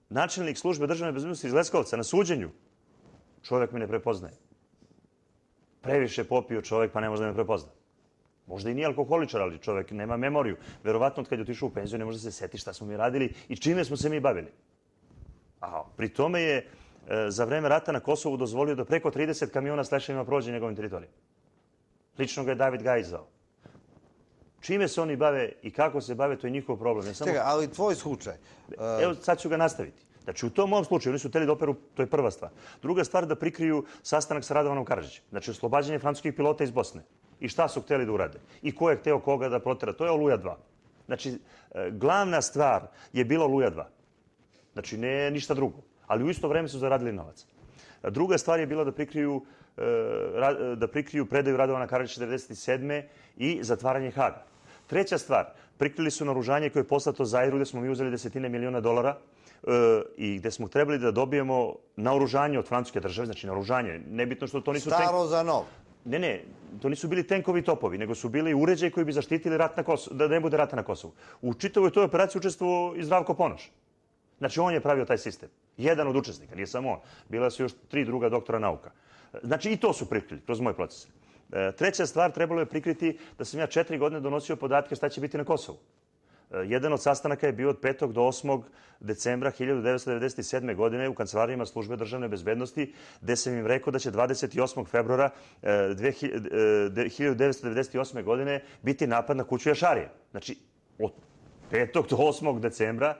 načelnik službe državne bezbednosti iz Leskovca na suđenju, čovjek me ne prepoznaje. Previše popio čovjek pa ne može da me prepozna. Možda i nije alkoholičar, ali čovjek nema memoriju. Verovatno od kad je otišao u penziju ne može se seti šta smo mi radili i čime smo se mi bavili. A pri tome je za vreme rata na Kosovu dozvolio da preko 30 kamiona s leševima prođe njegovim teritorijom. Lično ga je David Gajić zvao. Čime se oni bave i kako se bave, to je njihov problem. Čekaj, ali tvoj slučaj... Evo, sad ću ga nastaviti. Znači, u tom mom slučaju oni su htjeli da operu, to je prva stvar. Druga stvar, da prikriju sastanak sa Radovanom Karadžićem. Znači, oslobađanje francuskih pilota iz Bosne. I šta su htjeli da urade. I ko je hteo koga da protera. To je Oluja 2. Znači, glavna stvar je bila Oluja 2. Znači, ne ništa drugo. Ali u isto vreme su zaradili novac. Druga stvar je bila da prikriju predaju Radovana Karadžića 1997. i zatvaranje Haga. Treća stvar, prikrili su naoružanje koje je poslato Zairu, gde smo mi uzeli $10 miliona i gde smo trebali da dobijemo naoružanje od francuske države, znači naoružanje. Nebitno što to nisu... Staro za novo. Ne, to nisu bili tenkovi topovi, nego su bili uređaji koji bi zaštitili rat na Kosovu, da ne bude rata na Kosovu. U čitavoj toj operaciji učestvovao i Zdravko Ponoš. Znači, on je pravio taj sistem. Jedan od učesnika, nije samo on. Bila su još 3 druga doktora nauka. Znači, i to su prikrili kroz moj proces. Treća stvar, trebalo je prikriti da sam ja 4 godine donosio podatke šta će biti na Kosovu. Jedan od sastanaka je bio od 5. do 8. decembra 1997. godine u kancelarijama službe državne bezbednosti, gde sam im rekao da će 28. februara 1998. godine biti napad na kuću Jašarije. Znači, od 5. do 8. decembra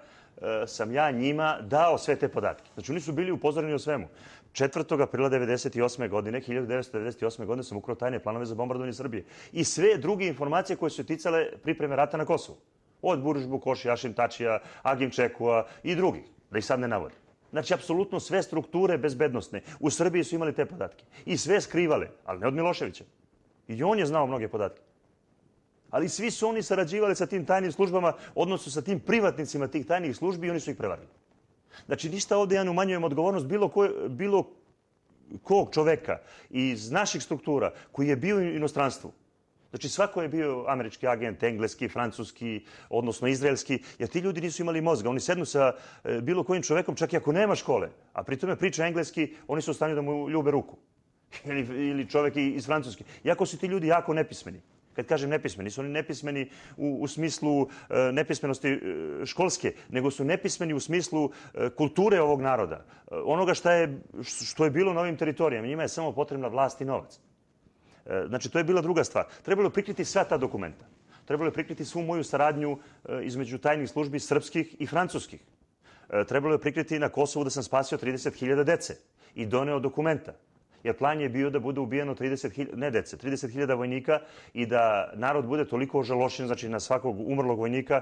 sam ja njima dao sve te podatke. Znači, oni su bili upozoreni o svemu. 4. aprila 1998. godine sam ukrao tajne planove za bombardovanje Srbije. I sve druge informacije koje su ticale pripreme rata na Kosovu. Od Buriš Bukoši, Ašim Tačija, Agim Čekua i drugih, da ih sad ne navodim. Znači, apsolutno sve strukture bezbednostne u Srbiji su imali te podatke. I sve skrivale, ali ne od Miloševića. I on je znao mnoge podatke. Ali svi su oni sarađivali sa tim tajnim službama, odnosno sa tim privatnicima tih tajnih službi i oni su ih prevarili. Znači, ništa ovdje ja ne umanjujem odgovornost bilo kog čoveka iz naših struktura koji je bio u inostranstvu. Znači, svako je bio američki agent, engleski, francuski, odnosno izraelski, jer ti ljudi nisu imali mozga. Oni sednu sa bilo kojim čovekom, čak i ako nema škole, a pri tome priča engleski, oni su u stanju da mu ljube ruku. ili čovek iz Francuske. Iako su ti ljudi jako nepismeni. Kad kažem nepismeni, nisu oni nepismeni u smislu nepismenosti školske, nego su nepismeni u smislu kulture ovog naroda. Onoga što je bilo na ovim teritorijama. Njima je samo potrebna vlast i novac. Znači, to je bila druga stvar. Trebalo je prikriti sva ta dokumenta. Trebalo je prikriti svu moju saradnju između tajnih službi srpskih i francuskih. Trebalo je prikriti na Kosovu da sam spasio 30.000 dece i doneo dokumenta. Jer plan je bio da bude ubijeno 30.000 vojnika i da narod bude toliko ožalošćen, znači na svakog umrlog vojnika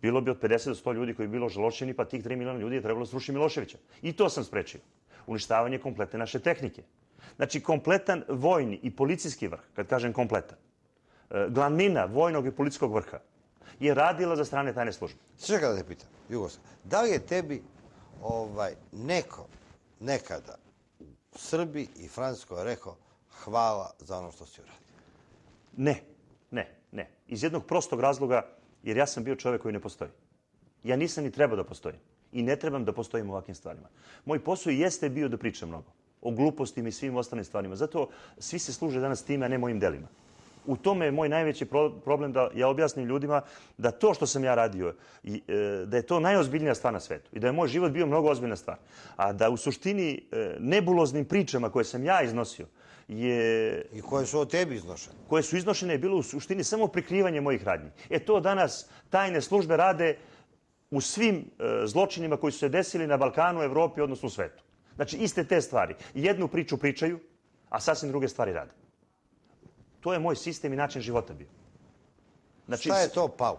bilo bi od 50 do 100 ljudi koji bi bilo ožalošćeni, pa tih 3 miliona ljudi je trebalo srušiti Miloševića. I to sam sprečio. Uništavanje kompletne naše tehnike. Znači, kompletan vojni i policijski vrh, kad kažem kompletan, glavnina vojnog i policijskog vrha je radila za strane tajne službe. Čekaj da te pitam, Jugoslav, da li je tebi neko nekada u Srbiji i Francuskoj rekao hvala za ono što si uradio? Ne. Iz jednog prostog razloga, jer ja sam bio čovjek koji ne postoji. Ja nisam ni trebao da postojim. I ne trebam da postojim u ovakvim stvarima. Moj posao jeste bio da pričam mnogo. O glupostima i svim ostalim stvarima. Zato svi se služe danas time, a ne mojim delima. U tome je moj najveći problem da ja objasnim ljudima da to što sam ja radio, da je to najozbiljnija stvar na svetu i da je moj život bio mnogo ozbiljna stvar. A da u suštini nebuloznim pričama koje sam ja iznosio je... I koje su od tebi iznošene? Koje su iznošene je bilo u suštini samo prikrivanje mojih radnji. To danas tajne službe rade u svim zločinima koji su se desili na Balkanu, Evropi, odnosno u svetu. Znači, iste te stvari. Jednu priču pričaju, a sasvim druge stvari rade. To je moj sistem i način života bio. Znači, šta je to PAUK?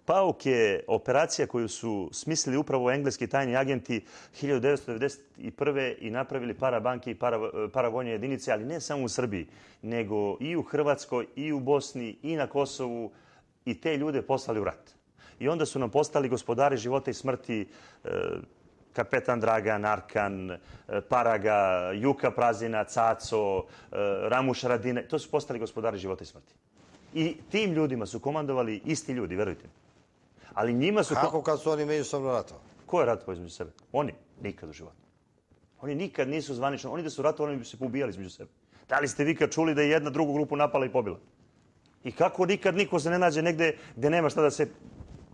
PAUK je operacija koju su smislili upravo engleski tajni agenti 1991. i napravili parabanke i paravojne jedinice, ali ne samo u Srbiji, nego i u Hrvatskoj, i u Bosni, i na Kosovu, i te ljude poslali u rat. I onda su nam postali gospodari života i smrti, Kapetan Dragan, Arkan, Paraga, Juka Prazina, Caco, Ramuš Radine. To su postali gospodari života i smrti. I tim ljudima su komandovali isti ljudi, verujte mi. Ali njima su... Kako kad su oni međusobno ratovali? Ko je ratovao između sebe? Oni. Nikad u životu. Oni nikad nisu zvanično. Oni da su ratovali, oni bi se poubijali između sebe. Da li ste vi kad čuli da je jedna drugu grupu napala i pobila? I kako nikad niko se ne nađe negde gde nema šta da se...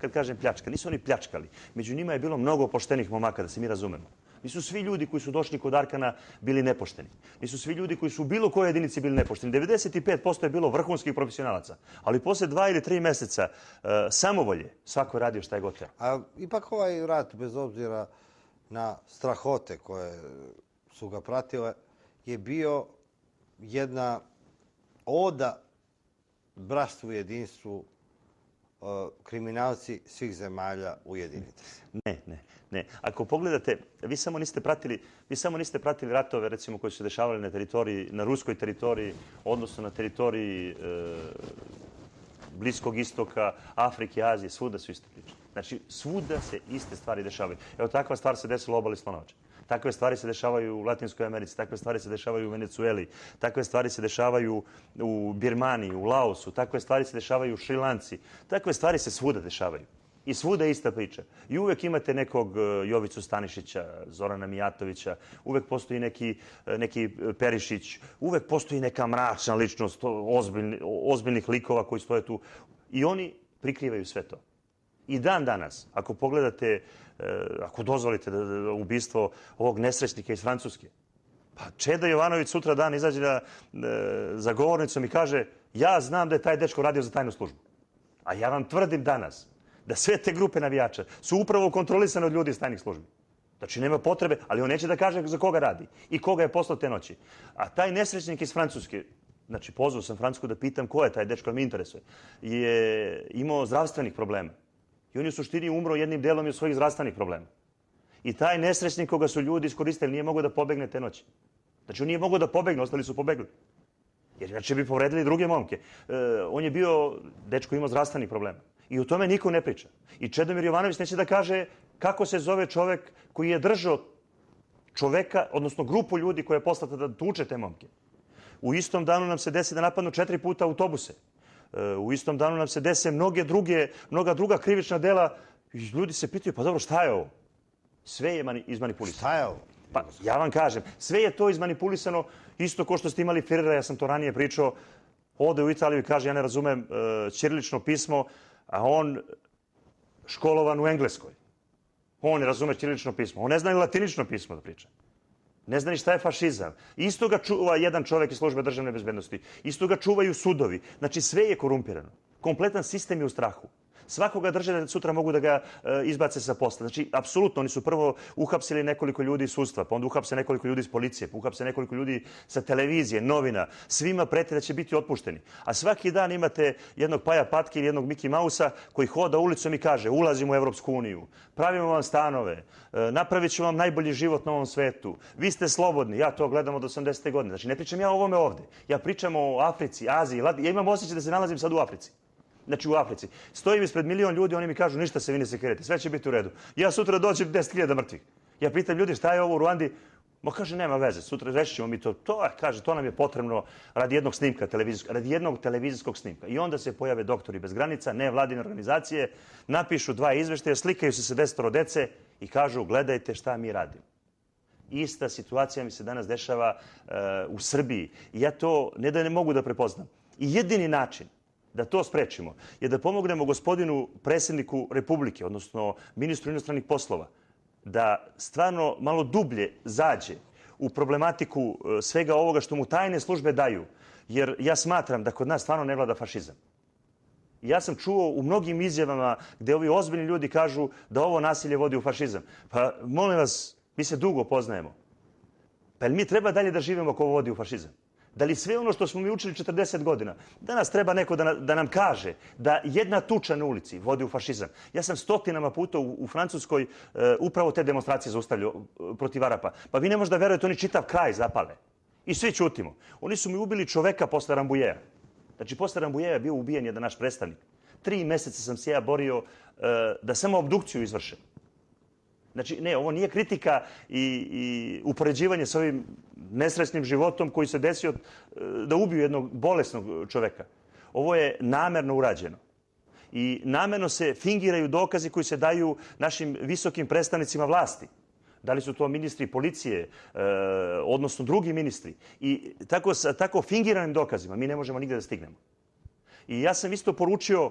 Kad kažem pljačka, nisu oni pljačkali. Među njima je bilo mnogo poštenih momaka, da se mi razumemo. Nisu svi ljudi koji su došli kod Arkana bili nepošteni. Nisu svi ljudi koji su u bilo kojoj jedinici bili nepošteni. 95% je bilo vrhunskih profesionalaca. Ali posle 2 ili 3 meseca samovolje, svako je radio šta je gotovo. A ipak ovaj rat, bez obzira na strahote koje su ga pratile, je bio jedna oda bratstvu i jedinstvu. Kriminalci svih zemalja ujedinite se. Ne. Ako pogledate, vi samo niste pratili ratove, recimo, koji su se dešavali na teritoriji, na ruskoj teritoriji, odnosno na teritoriji Bliskog istoka, Afrike, Azije, svuda su iste priče. Znači, svuda se iste stvari dešavaju. Evo, takva stvar se desila u obali Slonovače. Takve stvari se dešavaju u Latinskoj Americi, takve stvari se dešavaju u Venecueli, takve stvari se dešavaju u Birmaniji, u Laosu, takve stvari se dešavaju u Šrilanci. Takve stvari se svuda dešavaju. I svuda je ista priča. I uvek imate nekog Jovicu Stanišića, Zorana Mijatovića, uvek postoji neki Perišić, uvek postoji neka mračna ličnost ozbiljnih likova koji stoje tu. I oni prikrivaju sve to. I dan danas, ako pogledate, ako dozvolite ubistvo ovog nesrećnika iz Francuske, pa Čeda Jovanović sutra dan izađe za govornicom i kaže ja znam da je taj dečko radio za tajnu službu. A ja vam tvrdim danas da sve te grupe navijača su upravo kontrolisane od ljudi iz tajnih službi. Znači, nema potrebe, ali on neće da kaže za koga radi i koga je poslao te noći. A taj nesrećnik iz Francuske, znači, pozvao sam Francusku da pitam ko je taj dečko, me interesuje, je imao zdravstvenih problema. I on je u suštini umro jednim delom i od svojih zdravstvenih problema. I taj nesrećnik koga su ljudi iskoristili nije mogao da pobegne te noći. Znači, on nije mogao da pobegne, ostali su pobegli. Jer inače bi povredili druge momke. On je bio, dečko imao zdravstvenih problema. I o tome niko ne priča. I Čedomir Jovanović neće da kaže kako se zove čovek koji je držao čoveka, odnosno grupu ljudi koja je poslata da tuče te momke. U istom danu nam se desi da napadnu 4 puta autobuse. U istom danu nam se dese mnoga druga krivična dela i ljudi se pitaju, pa dobro, šta je ovo? Sve je izmanipulisano. Šta je ovo? Pa ja vam kažem, sve je to izmanipulisano, isto kao što ste imali Firera, ja sam to ranije pričao, ode u Italiju i kaže ja ne razumem ćirilično pismo, a on školovan u Engleskoj. On ne razume ćirilično pismo. On ne zna ni latinično pismo da priča. Ne zna ni šta je fašizam. Isto ga čuva jedan čovjek iz službe državne bezbednosti. Isto ga čuvaju sudovi. Znači sve je korumpirano. Kompletan sistem je u strahu. Svakoga drže da sutra mogu da ga izbace sa posla. Znači, apsolutno, oni su prvo uhapsili nekoliko ljudi iz sudstva, pa onda uhapse nekoliko ljudi iz policije, pa uhapse nekoliko ljudi sa televizije, novina. Svima prete da će biti otpušteni. A svaki dan imate jednog Paja Patke ili jednog Miki Mausa koji hoda ulicom i kaže ulazimo u Evropsku uniju, pravimo vam stanove, napravit ću vam najbolji život na ovom svetu, vi ste slobodni. Ja to gledam od 80. godine. Znači, ne pričam ja o ovome ovde. Ja pričam o Africi, Aziji, ja imam osjećaj da se nalazim sad u Africi. Znači u Africi. Stojim ispred milion ljudi, oni mi kažu ništa se vi ne sekirete, sve će biti u redu. Ja sutra dođem 10.000 mrtvih. Ja pitam ljudi šta je ovo u Ruandi? Ma kaže nema veze, sutra rešit ćemo mi to. Kaže, to nam je potrebno radi jednog snimka televizijskog, radi jednog televizijskog snimka. I onda se pojave Doktori bez granica, nevladine organizacije, napišu 2 izveštaja, slikaju se 10 dece i kažu gledajte šta mi radimo. Ista situacija mi se danas dešava u Srbiji. I ja to ne da ne mogu da prepoznam. I jedini način da to sprečimo je da pomognemo gospodinu predsjedniku Republike, odnosno ministru inostranih poslova, da stvarno malo dublje zađe u problematiku svega ovoga što mu tajne službe daju. Jer ja smatram da kod nas stvarno ne vlada fašizam. Ja sam čuo u mnogim izjavama gdje ovi ozbiljni ljudi kažu da ovo nasilje vodi u fašizam. Pa molim vas, mi se dugo poznajemo. Pa jel mi treba dalje da živimo ako ovo vodi u fašizam? Da li sve ono što smo mi učili 40 godina, danas treba neko da nam kaže da jedna tuča na ulici vodi u fašizam. Ja sam stotinama puta u Francuskoj upravo te demonstracije zaustavljao protiv Arapa. Pa vi ne možete da verujete, oni čitav kraj zapale. I svi ćutimo. Oni su mi ubili čoveka posle Rambujeja. Znači, posle Rambujeja je bio ubijen jedan naš predstavnik. 3 meseca sam se ja borio da samo obdukciju izvrše. Znači, ne, ovo nije kritika i upoređivanje s ovim nesrećnim životom koji se desio da ubiju jednog bolesnog čoveka. Ovo je namerno urađeno. I namerno se fingiraju dokazi koji se daju našim visokim predstavnicima vlasti. Da li su to ministri policije, odnosno drugi ministri. I tako fingiranim dokazima mi ne možemo nigde da stignemo. I ja sam isto poručio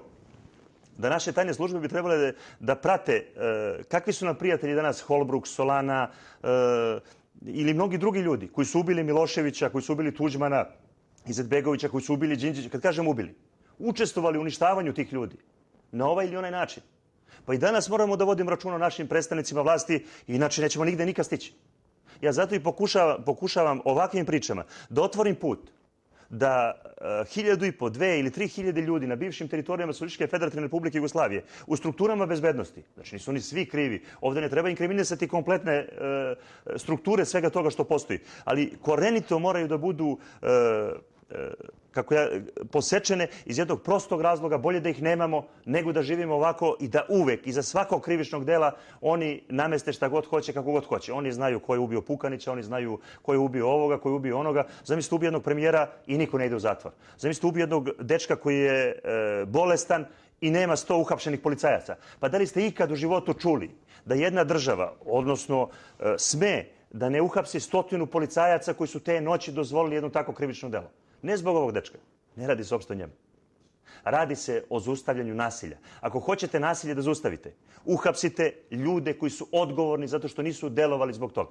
da naše tajne službe bi trebale da prate kakvi su nam prijatelji danas Holbrooke, Solana ili mnogi drugi ljudi koji su ubili Miloševića, koji su ubili Tuđmana, Izetbegovića, koji su ubili Đinđića. Kad kažem ubili, učestvovali u uništavanju tih ljudi na ovaj ili onaj način. Pa i danas moramo da vodimo računa o našim predstavnicima vlasti, inače nećemo nigde nikad stići. Ja zato i pokušavam ovakvim pričama da otvorim put da 1.500, 2.000 ili 3.000 ljudi na bivšim teritorijama Socijalističke Federativne Republike Jugoslavije u strukturama bezbednosti, znači nisu oni svi krivi, ovdje ne treba inkriminisati kompletne strukture svega toga što postoji, ali korenito moraju da budu posečene iz jednog prostog razloga, bolje da ih nemamo nego da živimo ovako i da uvek iza svakog krivičnog dela oni nameste šta god hoće, kako god hoće. Oni znaju ko je ubio Pukanića, oni znaju ko je ubio ovoga, ko je ubio onoga. Zamislite ubije jednog premijera i niko ne ide u zatvor. Zamislite ubije jednog dečka koji je bolestan i nema 100 uhapšenih policajaca. Pa da li ste ikad u životu čuli da jedna država, odnosno sme da ne uhapsi 100 policajaca koji su te noći dozvolili jedno tako krivično delo? Ne zbog ovog dečka. Ne radi se uopšte o njemu. Radi se o zaustavljanju nasilja. Ako hoćete nasilje da zaustavite, uhapsite ljude koji su odgovorni zato što nisu delovali zbog toga.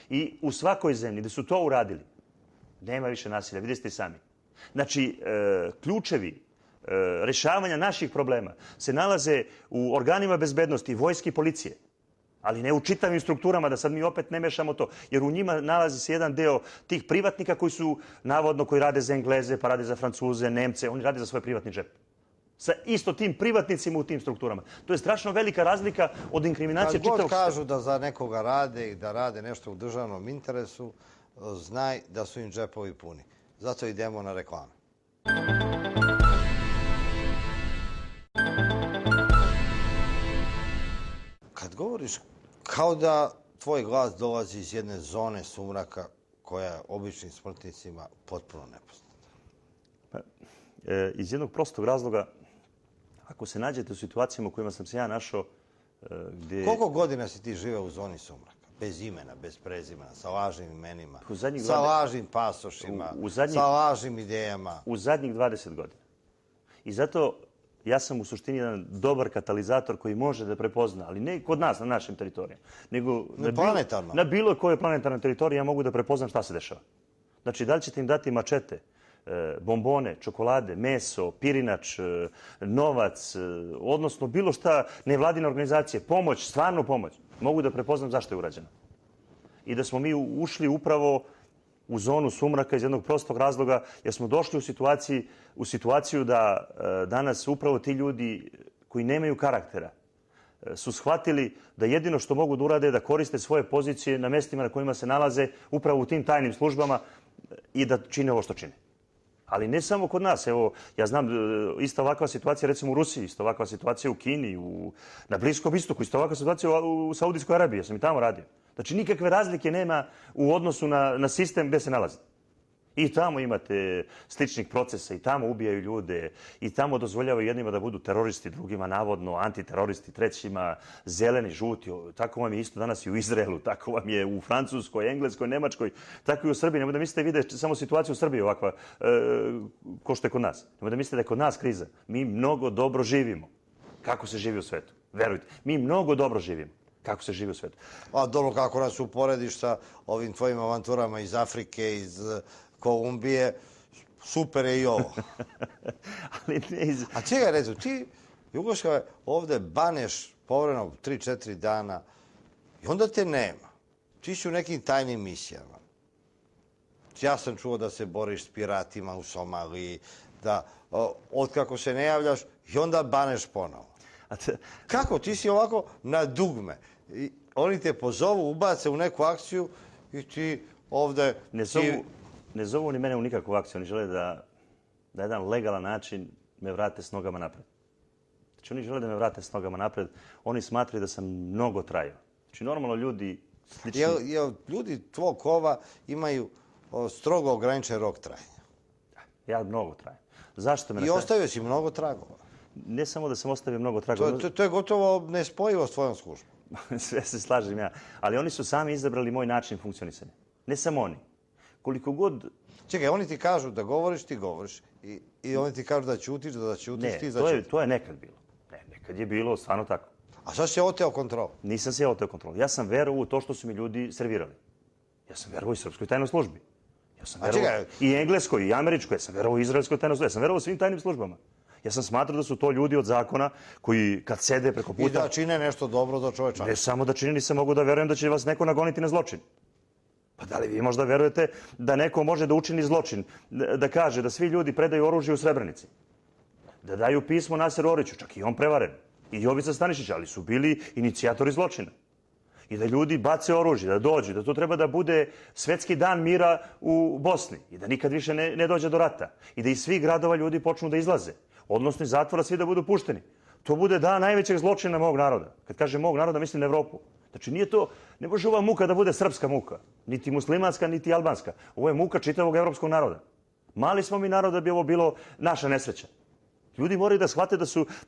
I u svakoj zemlji gde su to uradili, nema više nasilja. Vidite i sami. Znači, ključevi rešavanja naših problema se nalaze u organima bezbednosti, vojske i policije. Ali ne u čitavim strukturama, da sad mi opet ne mešamo to. Jer u njima nalazi se jedan deo tih privatnika koji su, navodno, koji rade za Engleze, pa rade za Francuze, Nemce. Oni rade za svoj privatni džep. Sa isto tim privatnicima u tim strukturama. To je strašno velika razlika od inkriminacije čitavog... Kad god kažu da za nekoga rade i da rade nešto u državnom interesu, znaj da su im džepovi puni. Zato idemo na reklame. Kad govoriš kao da tvoj glas dolazi iz jedne zone sumraka koja je običnim smrtnicima potpuno nepoznata. Iz jednog prostog razloga, ako se nađete u situacijama u kojima sam se ja našao, gdje... Koliko godina si ti živeo u zoni sumraka? bez imena, bez prezimena, sa lažnim imenima, U zadnjih sa 20 lažnim pasošima, zadnjih- sa lažnim idejama. U zadnjih 20 godina. I zato ja sam u suštini jedan dobar katalizator koji može da prepozna, ali ne kod nas, na našim teritorijama, nego planetarno. na bilo kojoj planetarnoj teritoriji ja mogu da prepoznam šta se dešava. Znači, da li ćete im dati mačete, bombone, čokolade, meso, pirinač, novac, odnosno bilo šta, nevladine organizacije, pomoć, stvarnu pomoć, mogu da prepoznam zašto je urađeno. I da smo mi ušli upravo u zonu sumraka iz jednog prostog razloga, jer smo došli u situaciju da danas upravo ti ljudi koji nemaju karaktera su shvatili da jedino što mogu da urade je da koriste svoje pozicije na mestima na kojima se nalaze upravo u tim tajnim službama i da čine ovo što čine. Ali ne samo kod nas. Evo, ja znam, ista ovakva situacija recimo u Rusiji, ista ovakva situacija u Kini, na Bliskom istoku, ista ovakva situacija u Saudijskoj Arabiji. Ja sam i tamo radio. Znači, nikakve razlike nema u odnosu na sistem gde se nalazite. I tamo imate sličnih procesa, i tamo ubijaju ljude, i tamo dozvoljavaju jednima da budu teroristi, drugima navodno antiteroristi, trećima zeleni, žuti. Tako vam je isto danas i u Izraelu, tako vam je u Francuskoj, Engleskoj, Nemačkoj, tako i u Srbiji. Nemoj da mislite vide samo situaciju u Srbiji ovakva, ko što je kod nas. Nemoj da mislite da je kod nas kriza. Mi mnogo dobro živimo. Kako se živi u svetu? Verujte, mi mnogo dobro živimo. Kako se živi u svetu. A dobro, kako nas uporediš sa ovim tvojim avanturama iz Afrike, iz Kolumbije, super je i ovo. Ali ne iz... A čega, recimo, ti, Jugoslave, ovde baneš povremeno 3-4 dana i onda te nema. Ti si u nekim tajnim misijama. Ja sam čuo da se boriš s piratima u Somaliji, da otkako se ne javljaš i onda baneš ponovo. Kako? Ti si ovako na dugme. I oni te pozovu, ubace u neku akciju i ti ovde... Ne zovu ni mene u nikakvu akciju. Oni žele da na jedan legalan način me vrate s nogama napred. Znači, oni žele da me vrate s nogama napred. Oni smatraju da sam mnogo trajao. Znači, normalno ljudi slični... Jel ljudi tvog kova imaju strogo ograničen rok trajanja? Ja mnogo trajem. Zašto me... I ostavio si mnogo tragova. Ne samo da sam ostavio mnogo tragova. To je gotovo nespojivo s tvojom službom. Sve se slažem ja. Ali oni su sami izabrali moj način funkcionisanja. Ne samo oni. Koliko god... Čekaj, oni ti kažu da govoriš, ti govoriš. I oni ti kažu da ćutiš, da ćutiš, ti začutiš. Ne, to je nekad bilo. Ne, nekad je bilo stvarno tako. A sad si je oteo kontrolu? Nisam se ja oteo kontrolu. Ja sam verovao u to što su mi ljudi servirali. Ja sam verovao i srpskoj tajnoj službi. Ja sam verovao i engleskoj, i američkoj. Ja sam verovao i izraelskoj tajnoj službi. Ja sam verovao svim tajnim službama. Ja sam smatrao da su to ljudi od zakona koji kad sede preko puta... I da čine nešto dobro za čovečanstvo. Ne samo da čine, nisam mogu da verujem da će vas neko nagoniti na zločin. Pa da li vi možda verujete da neko može da učini zločin, da kaže da svi ljudi predaju oružje u Srebrenici, da daju pismo Naseru Oriću, čak i on prevaren, i Jovica Stanišić, ali su bili inicijatori zločina. I da ljudi bace oružje, da dođu, da to treba da bude svetski dan mira u Bosni i da nikad više ne dođe do rata. I da iz svih gradova ljudi počnu da izlaze, odnosno iz zatvora svi da budu pušteni. To bude dan najvećeg zločina mog naroda. Kad kažem mog naroda, mislim na Evropu. Znači, ne može ova muka da bude srpska muka, niti muslimanska, niti albanska. Ovo je muka čitavog evropskog naroda. Mali smo mi narod da bi ovo bilo naša nesreća. Ljudi moraju da shvate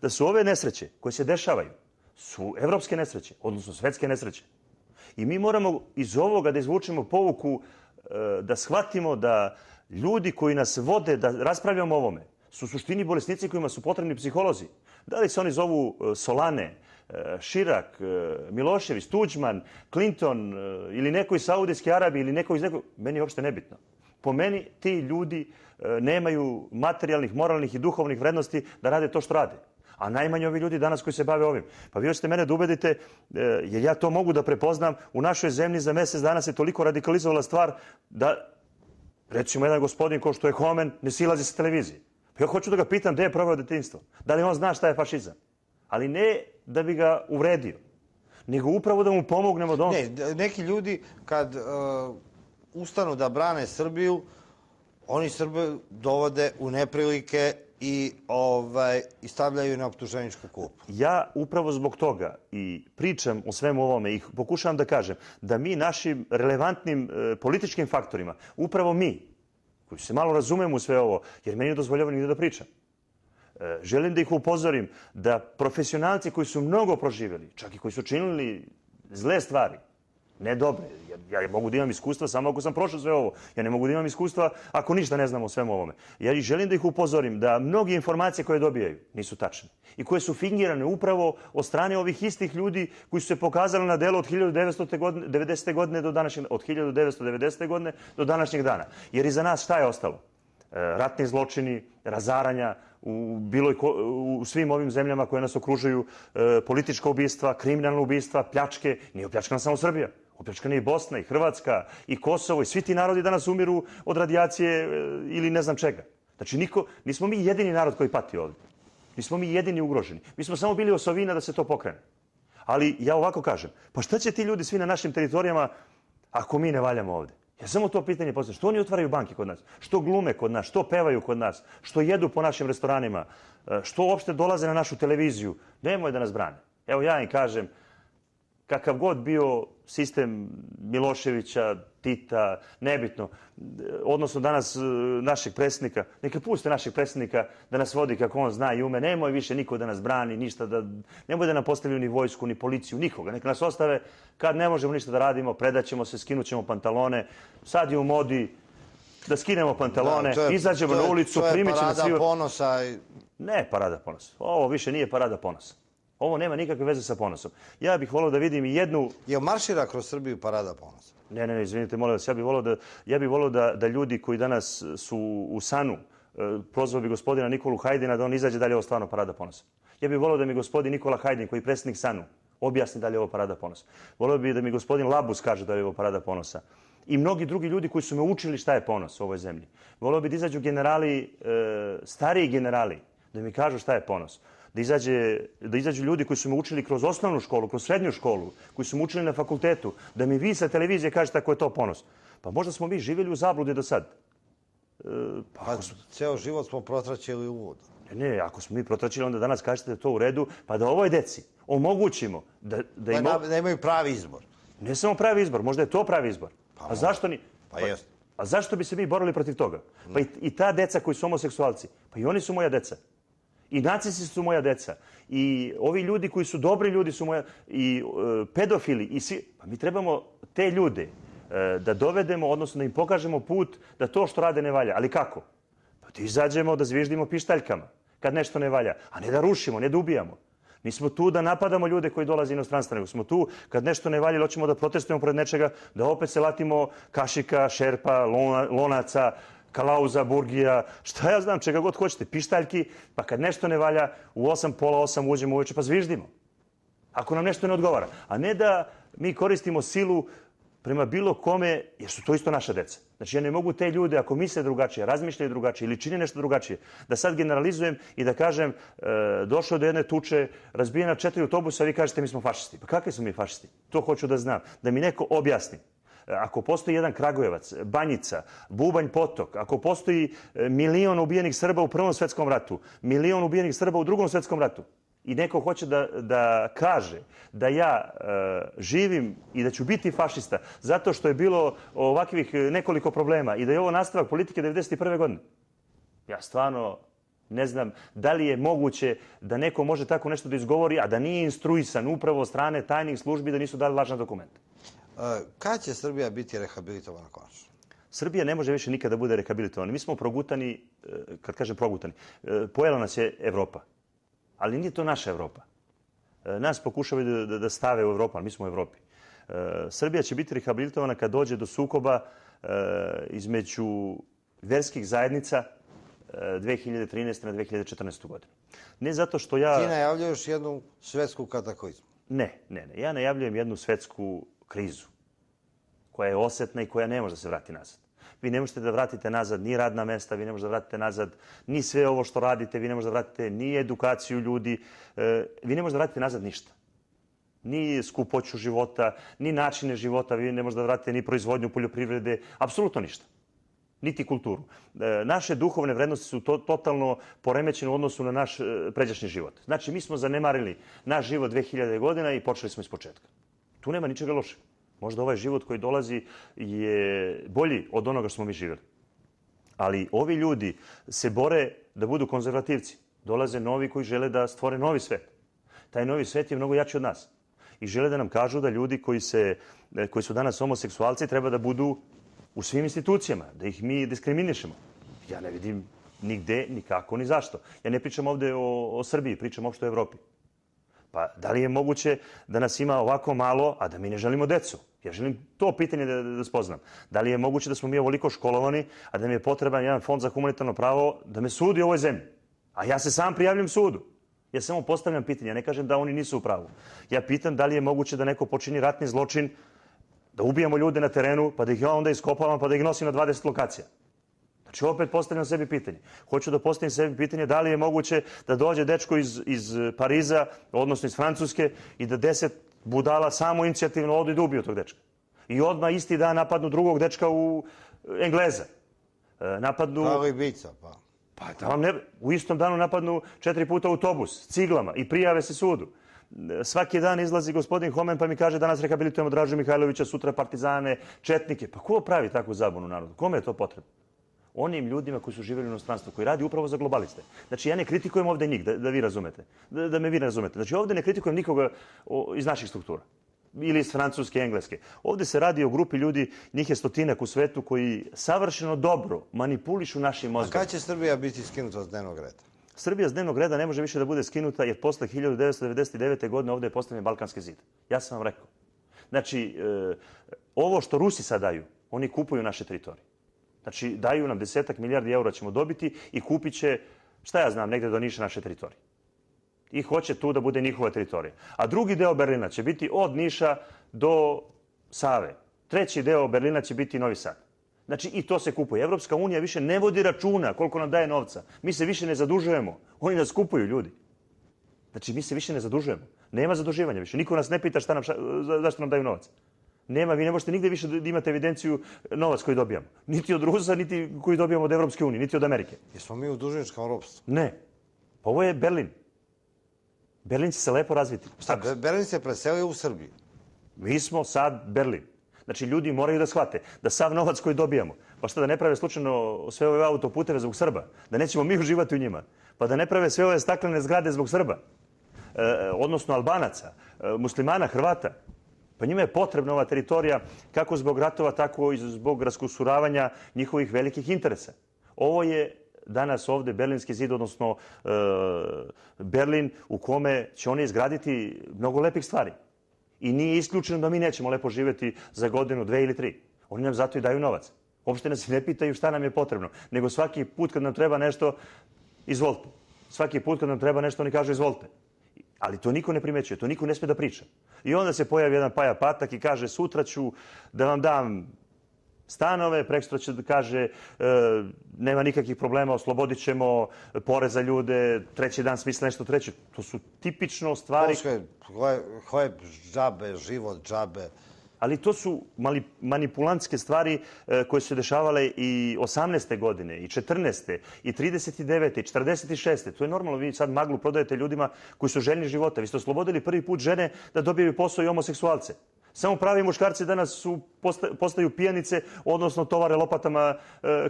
da su ove nesreće koje se dešavaju, su evropske nesreće, odnosno svetske nesreće. I mi moramo iz ovoga da izvučemo pouku, da shvatimo da ljudi koji nas vode da raspravljamo o ovome su u suštini bolesnici kojima su potrebni psiholozi. Da li se oni zovu Solane, Širak, Milošević, Tuđman, Clinton ili neko iz Saudijske Arabije ili neko iz nekog... Meni je uopšte nebitno. Po meni ti ljudi nemaju materijalnih, moralnih i duhovnih vrednosti da rade to što rade. A najmanje ovi ljudi danas koji se bave ovim. Pa vi hoćete mene da ubedite, jer ja to mogu da prepoznam, u našoj zemlji za mjesec dana se toliko radikalizovala stvar da, recimo, jedan gospodin ko što je Homen ne silazi sa televizije. Pa ja hoću da ga pitam gde je proveo detinjstvo. Da li on zna šta je fašizam? Ali ne da bi ga uvredio, nego upravo da mu pomognemo da on... Ne, neki ljudi kad ustanu da brane Srbiju, oni Srbiju dovode u neprilike i stavljaju na optuženičku klupu. Ja upravo zbog toga i pričam o svemu ovome i pokušavam da kažem da mi našim relevantnim političkim faktorima, upravo mi, koji se malo razumemo u sve ovo, jer meni ne dozvoljava nigde da pričam, želim da ih upozorim da profesionalci koji su mnogo proživjeli, čak i koji su činili zle stvari, ne dobre. Ja mogu da imam iskustva samo ako sam prošao sve ovo. Ja ne mogu da imam iskustva ako ništa ne znam o svemu ovome. Ja želim da ih upozorim da mnogi informacije koje dobijaju nisu tačne i koje su fingirane upravo od strane ovih istih ljudi koji su se pokazali na delu od 1990. godine do današnjeg, od 1990. godine do današnjeg dana. Jer iza nas šta je ostalo? Ratni zločini, razaranja u svim ovim zemljama koje nas okružuju, politička ubistva, kriminalna ubistva, pljačke. Nije opljačkana samo Srbija. Opljačkana je i Bosna, i Hrvatska, i Kosovo, i svi ti narodi danas umiru od radijacije ili ne znam čega. Znači, nismo mi jedini narod koji pati ovdje. Nismo mi jedini ugroženi. Mi smo samo bili osovina da se to pokrene. Ali ja ovako kažem, pa šta će ti ljudi svi na našim teritorijama ako mi ne valjamo ovdje? Ja samo to pitanje postavljam. Što oni otvaraju banke kod nas? Što glume kod nas? Što pevaju kod nas? Što jedu po našim restoranima? Što uopšte dolaze na našu televiziju? Nemoj da nas brane. Evo ja im kažem, kakav god bio sistem Miloševića, Tita, nebitno, odnosno danas našeg predsjednika, neka puste našeg predsjednika da nas vodi kako on zna i ume, nemoj više niko da nas brani, ništa, nemoj da nam postavljaju ni vojsku, ni policiju, nikoga. Neka nas ostave kad ne možemo ništa da radimo, predaćemo se, skinućemo pantalone, sad je u modi da skinemo pantalone, izađemo na ulicu, primit će nas svi... To je parada ponosa. Ne parada ponosa, ovo više nije parada ponosa. Ovo nema nikakve veze sa ponosom. Ja bih volio da vidim i jednu... Je maršira kroz Srbiju parada ponosa? Ne, izvinite, molim vas. Ja bih volio da ljudi koji danas su u SANU, prozvao bi gospodina Nikolu Hajdina da on izađe da li je ovo stvarno parada ponosa. Ja bih volio da mi gospodin Nikola Hajdin, koji je predsjednik SANU, objasni da li je ovo parada ponosa. Volio bih da mi gospodin Labus kaže da li je ovo parada ponosa. I mnogi drugi ljudi koji su me učili šta je ponos u ovoj zemlji. Volio bih da izađu generali, stariji generali, da mi kažu šta je ponos. Da izađu ljudi koji su me učili kroz osnovnu školu, kroz srednju školu, koji su me učili na fakultetu, da mi vi sa televizije kažete ako je to ponos. Pa možda smo mi živjeli u zabludi do sad. Pa ceo život smo protraćili u vodu. Ne, ako smo mi protraćili, onda danas kažete da je to u redu, pa da ovoj deci omogućimo da imaju pravi izbor. Ne samo pravi izbor, možda je to pravi izbor. A zašto ni... Pa jest. A zašto bi se mi borili protiv toga? Pa i ta deca koji su homoseksualci, pa i oni su moja deca. I nacisti su moja deca. I ovi ljudi koji su dobri ljudi su moja... I pedofili. I svi... Pa mi trebamo te ljude da dovedemo, odnosno da im pokažemo put da to što rade ne valja. Ali kako? Pa da izađemo, da zviždimo pištaljkama kad nešto ne valja. A ne da rušimo, ne da ubijamo. Nismo tu da napadamo ljude koji dolaze inostranstva, nego smo tu kad nešto ne valja, hoćemo da protestujemo pored nečega, da opet se latimo kašika, šerpa, lonaca, kalauza, burgija, šta ja znam, čega god hoćete, pištaljki, pa kad nešto ne valja, u 8, pola 8 uđemo uveče pa zviždimo. Ako nam nešto ne odgovara. A ne da mi koristimo silu prema bilo kome, jer su to isto naša deca. Znači ja ne mogu te ljude, ako misle drugačije, razmišljaju drugačije ili čine nešto drugačije, da sad generalizujem i da kažem došlo do jedne tuče, razbijena 4 autobusa, a vi kažete mi smo fašisti. Pa kakvi smo mi fašisti? To hoću da znam. Da mi neko objasni. Ako postoji jedan Kragujevac, Banjica, Bubanj Potok, ako postoji 1 milion ubijenih Srba u Prvom svjetskom ratu, 1 milion ubijenih Srba u Drugom svjetskom ratu, i neko hoće da kaže da ja živim i da ću biti fašista zato što je bilo ovakvih nekoliko problema i da je ovo nastavak politike 1991. godine. Ja stvarno ne znam da li je moguće da neko može tako nešto da izgovori, a da nije instruisan upravo od strane tajnih službi da nisu dali lažna dokumenta. Kada će Srbija biti rehabilitovana konačno? Srbija ne može više nikada da bude rehabilitovana. Mi smo progutani, kad kažem progutani, pojela nas je Evropa. Ali nije to naša Evropa. Nas pokušavaju da stave u Evropu, ali mi smo u Evropi. Srbija će biti rehabilitovana kad dođe do sukoba između verskih zajednica 2013. na 2014. godinu. Ne zato što ja... Ti najavljuješ jednu svetsku kataklizmu? Ne. Ja najavljujem jednu svetsku krizu koja je osjetna i koja ne može da se vrati nazad. Vi ne možete da vratite nazad ni radna mesta, vi ne možete da vratite nazad ni sve ovo što radite, vi ne možete da vratite ni edukaciju ljudi, vi ne možete da vratite nazad ništa. Ni skupoću života, ni načine života, vi ne možete da vratite ni proizvodnju poljoprivrede, apsolutno ništa. Niti kulturu. Naše duhovne vrednosti su totalno poremećene u odnosu na naš pređašnji život. Znači, mi smo zanemarili naš život 2000 godina i počeli smo iz početka. Tu nema ničega lošeg. Možda ovaj život koji dolazi je bolji od onoga što smo mi živjeli. Ali ovi ljudi se bore da budu konzervativci. Dolaze novi koji žele da stvore novi svet. Taj novi svet je mnogo jači od nas. I žele da nam kažu da ljudi koji su danas homoseksualci treba da budu u svim institucijama, da ih mi diskriminišemo. Ja ne vidim nigde, nikako, ni zašto. Ja ne pričam ovde o Srbiji, pričam uopšte o Evropi. Pa da li je moguće da nas ima ovako malo, a da mi ne želimo decu? Ja želim to pitanje da spoznam. Da li je moguće da smo mi ovoliko školovani, a da mi je potreban jedan fond za humanitarno pravo da me sudi u ovoj zemlji? A ja se sam prijavljam sudu. Ja samo postavljam pitanje, ja ne kažem da oni nisu u pravu. Ja pitam da li je moguće da neko počini ratni zločin, da ubijamo ljude na terenu, pa da ih ja onda iskopavam, pa da ih nosim na 20 lokacija. Znači, opet postavljam sebi pitanje. Hoću da postavim sebi pitanje da li je moguće da dođe dečko iz Pariza, odnosno iz Francuske, i da 10 budala samo inicijativno odu i da ubiju tog dečka. I odmah isti dan napadnu drugog dečka u Engleza. Napadnu... Pravo i bica, pa. Pa da vam ne... U istom danu napadnu 4 puta autobus, ciglama i prijave se sudu. Svaki dan izlazi gospodin Homen pa mi kaže danas rehabilitujemo Dražu Mihajlovića, sutra partizane, četnike. Pa ko pravi takvu zabunu narodu? Kome je to potrebno? Onim ljudima koji su živjeli u inostranstvu, koji radi upravo za globaliste. Znači, ja ne kritikujem ovde njih, da vi razumete. Da me vi razumete. Znači, ovde ne kritikujem nikoga iz naših struktura. Ili iz Francuske, Engleske. Ovde se radi o grupi ljudi, njih je stotinak u svetu, koji savršeno dobro manipulišu našim mozgom. A kada će Srbija biti skinuta s dnevnog reda? Srbija s dnevnog reda ne može više da bude skinuta jer posle 1999. godine ovde je postavljen Balkanski zid. Ja sam vam rekao. Znači, ovo što Rusi sad daju, oni kupuju naše teritorije. Znači, daju nam 10 milijardi eura ćemo dobiti i kupit će, šta ja znam, negde do Niša naše teritorije. I hoće tu da bude njihova teritorija. A drugi deo Berlina će biti od Niša do Save. Treći deo Berlina će biti Novi Sad. Znači, i to se kupuje. Evropska unija više ne vodi računa koliko nam daje novca. Mi se više ne zadužujemo. Oni nas kupuju, ljudi. Znači, mi se više ne zadužujemo. Nema zaduživanja više. Niko nas ne pita zašto nam daju novac. Nema, vi ne možete nigde više da imate evidenciju novac koji dobijamo. Niti od Rusa, niti koji dobijamo od Evropske unije, niti od Amerike. Jesmo mi u dužničkom ropstvu? Ne. Pa ovo je Berlin. Berlin će se lepo razviti. Šta, Berlin se preselio u Srbiju? Mi smo sad Berlin. Znači, ljudi moraju da shvate da sav novac koji dobijamo, pa šta da ne prave slučajno sve ove autoputeve zbog Srba, da nećemo mi uživati u njima, pa da ne prave sve ove staklene zgrade zbog Srba, odnosno Albanaca, muslimana, Hrvata. Pa njima je potrebna ova teritorija kako zbog ratova, tako i zbog raskusuravanja njihovih velikih interesa. Ovo je danas ovde Berlinski zid, odnosno Berlin u kome će oni izgraditi mnogo lepih stvari. I nije isključeno da mi nećemo lepo živjeti za godinu, 2 ili 3. Oni nam zato i daju novac. Uopšte nas ne pitaju šta nam je potrebno, nego svaki put kad nam treba nešto, izvolite. Svaki put kad nam treba nešto, oni kažu izvolite. Ali to niko ne primećuje, to niko ne smije da priča. I onda se pojavi jedan Paja Patak i kaže sutra ću da vam dam stanove, prekstra će da kaže nema nikakvih problema, oslobodit ćemo porez za ljude, treći dan smisle nešto treće. To su tipično stvari... Hleb džabe, život džabe. Ali to su manipulantske stvari koje su se dešavale i 18. godine, i 14. i 39. i 46. To je normalno, vi sad maglu prodajete ljudima koji su željni života. Vi ste oslobodili prvi put žene da dobiju posao i homoseksualce. Samo pravi muškarci danas postaju pijanice, odnosno tovare lopatama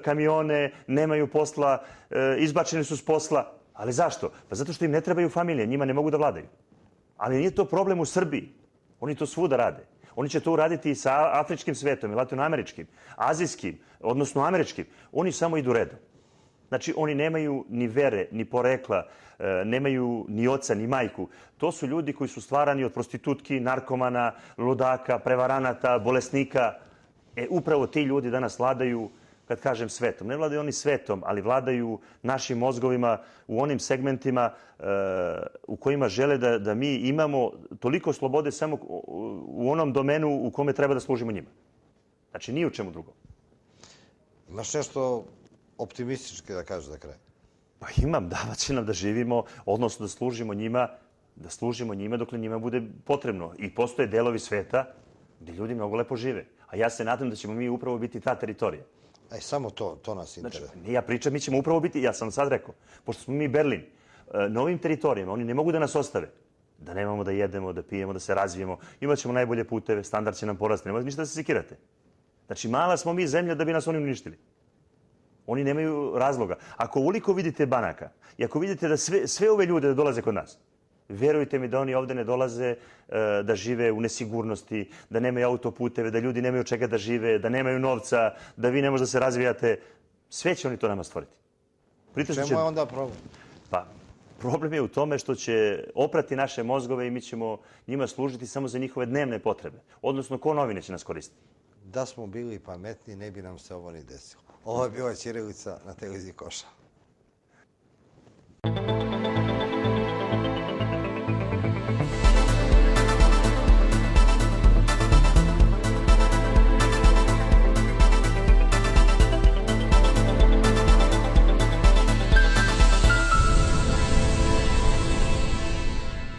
kamione, nemaju posla, izbačeni su s posla. Ali zašto? Pa zato što im ne trebaju familije, njima ne mogu da vladaju. Ali nije to problem u Srbiji. Oni to svuda rade. Oni će to uraditi i sa afričkim svetom, i latinoameričkim, azijskim, odnosno američkim. Oni samo idu redom. Znači, oni nemaju ni vere, ni porekla, nemaju ni oca, ni majku. To su ljudi koji su stvarani od prostitutki, narkomana, ludaka, prevaranata, bolesnika. Upravo ti ljudi danas vladaju, kad kažem svetom. Ne vladaju oni svetom, ali vladaju našim mozgovima u onim segmentima u kojima žele da mi imamo toliko slobode samo u onom domenu u kome treba da služimo njima. Znači, ni u čemu drugom. Imaš nešto optimistički da kažeš za kraj? Pa imam, davat će nam da živimo, odnosno da služimo njima dokle njima bude potrebno. I postoje delovi sveta gdje ljudi mnogo lepo žive. A ja se nadam da ćemo mi upravo biti ta teritorija. Samo to nas interesuje. Znači, ja pričam, mi ćemo upravo biti, ja sam sad rekao, pošto smo mi Berlin, na ovim teritorijama, oni ne mogu da nas ostave. Da nemamo da jedemo, da pijemo, da se razvijemo. Imaćemo najbolje puteve, standard će nam porasti, nemojte ništa da se sekirate. Znači, mala smo mi zemlja da bi nas oni uništili. Oni nemaju razloga. Ako uliko vidite banaka i ako vidite da sve ove ljude da dolaze kod nas, Verujte mi da oni ovde ne dolaze da žive u nesigurnosti, da nemaju autoputeve, da ljudi nemaju čega da žive, da nemaju novca, da vi ne možete da se razvijate. Sve će oni to nama stvoriti. Čemu je onda problem? Pa, problem je u tome što će oprati naše mozgove i mi ćemo njima služiti samo za njihove dnevne potrebe. Odnosno, ko novine će nas koristiti. Da smo bili pametni, ne bi nam se ovo ni desilo. Ovo je bila Ćirilica na televiziji Koša.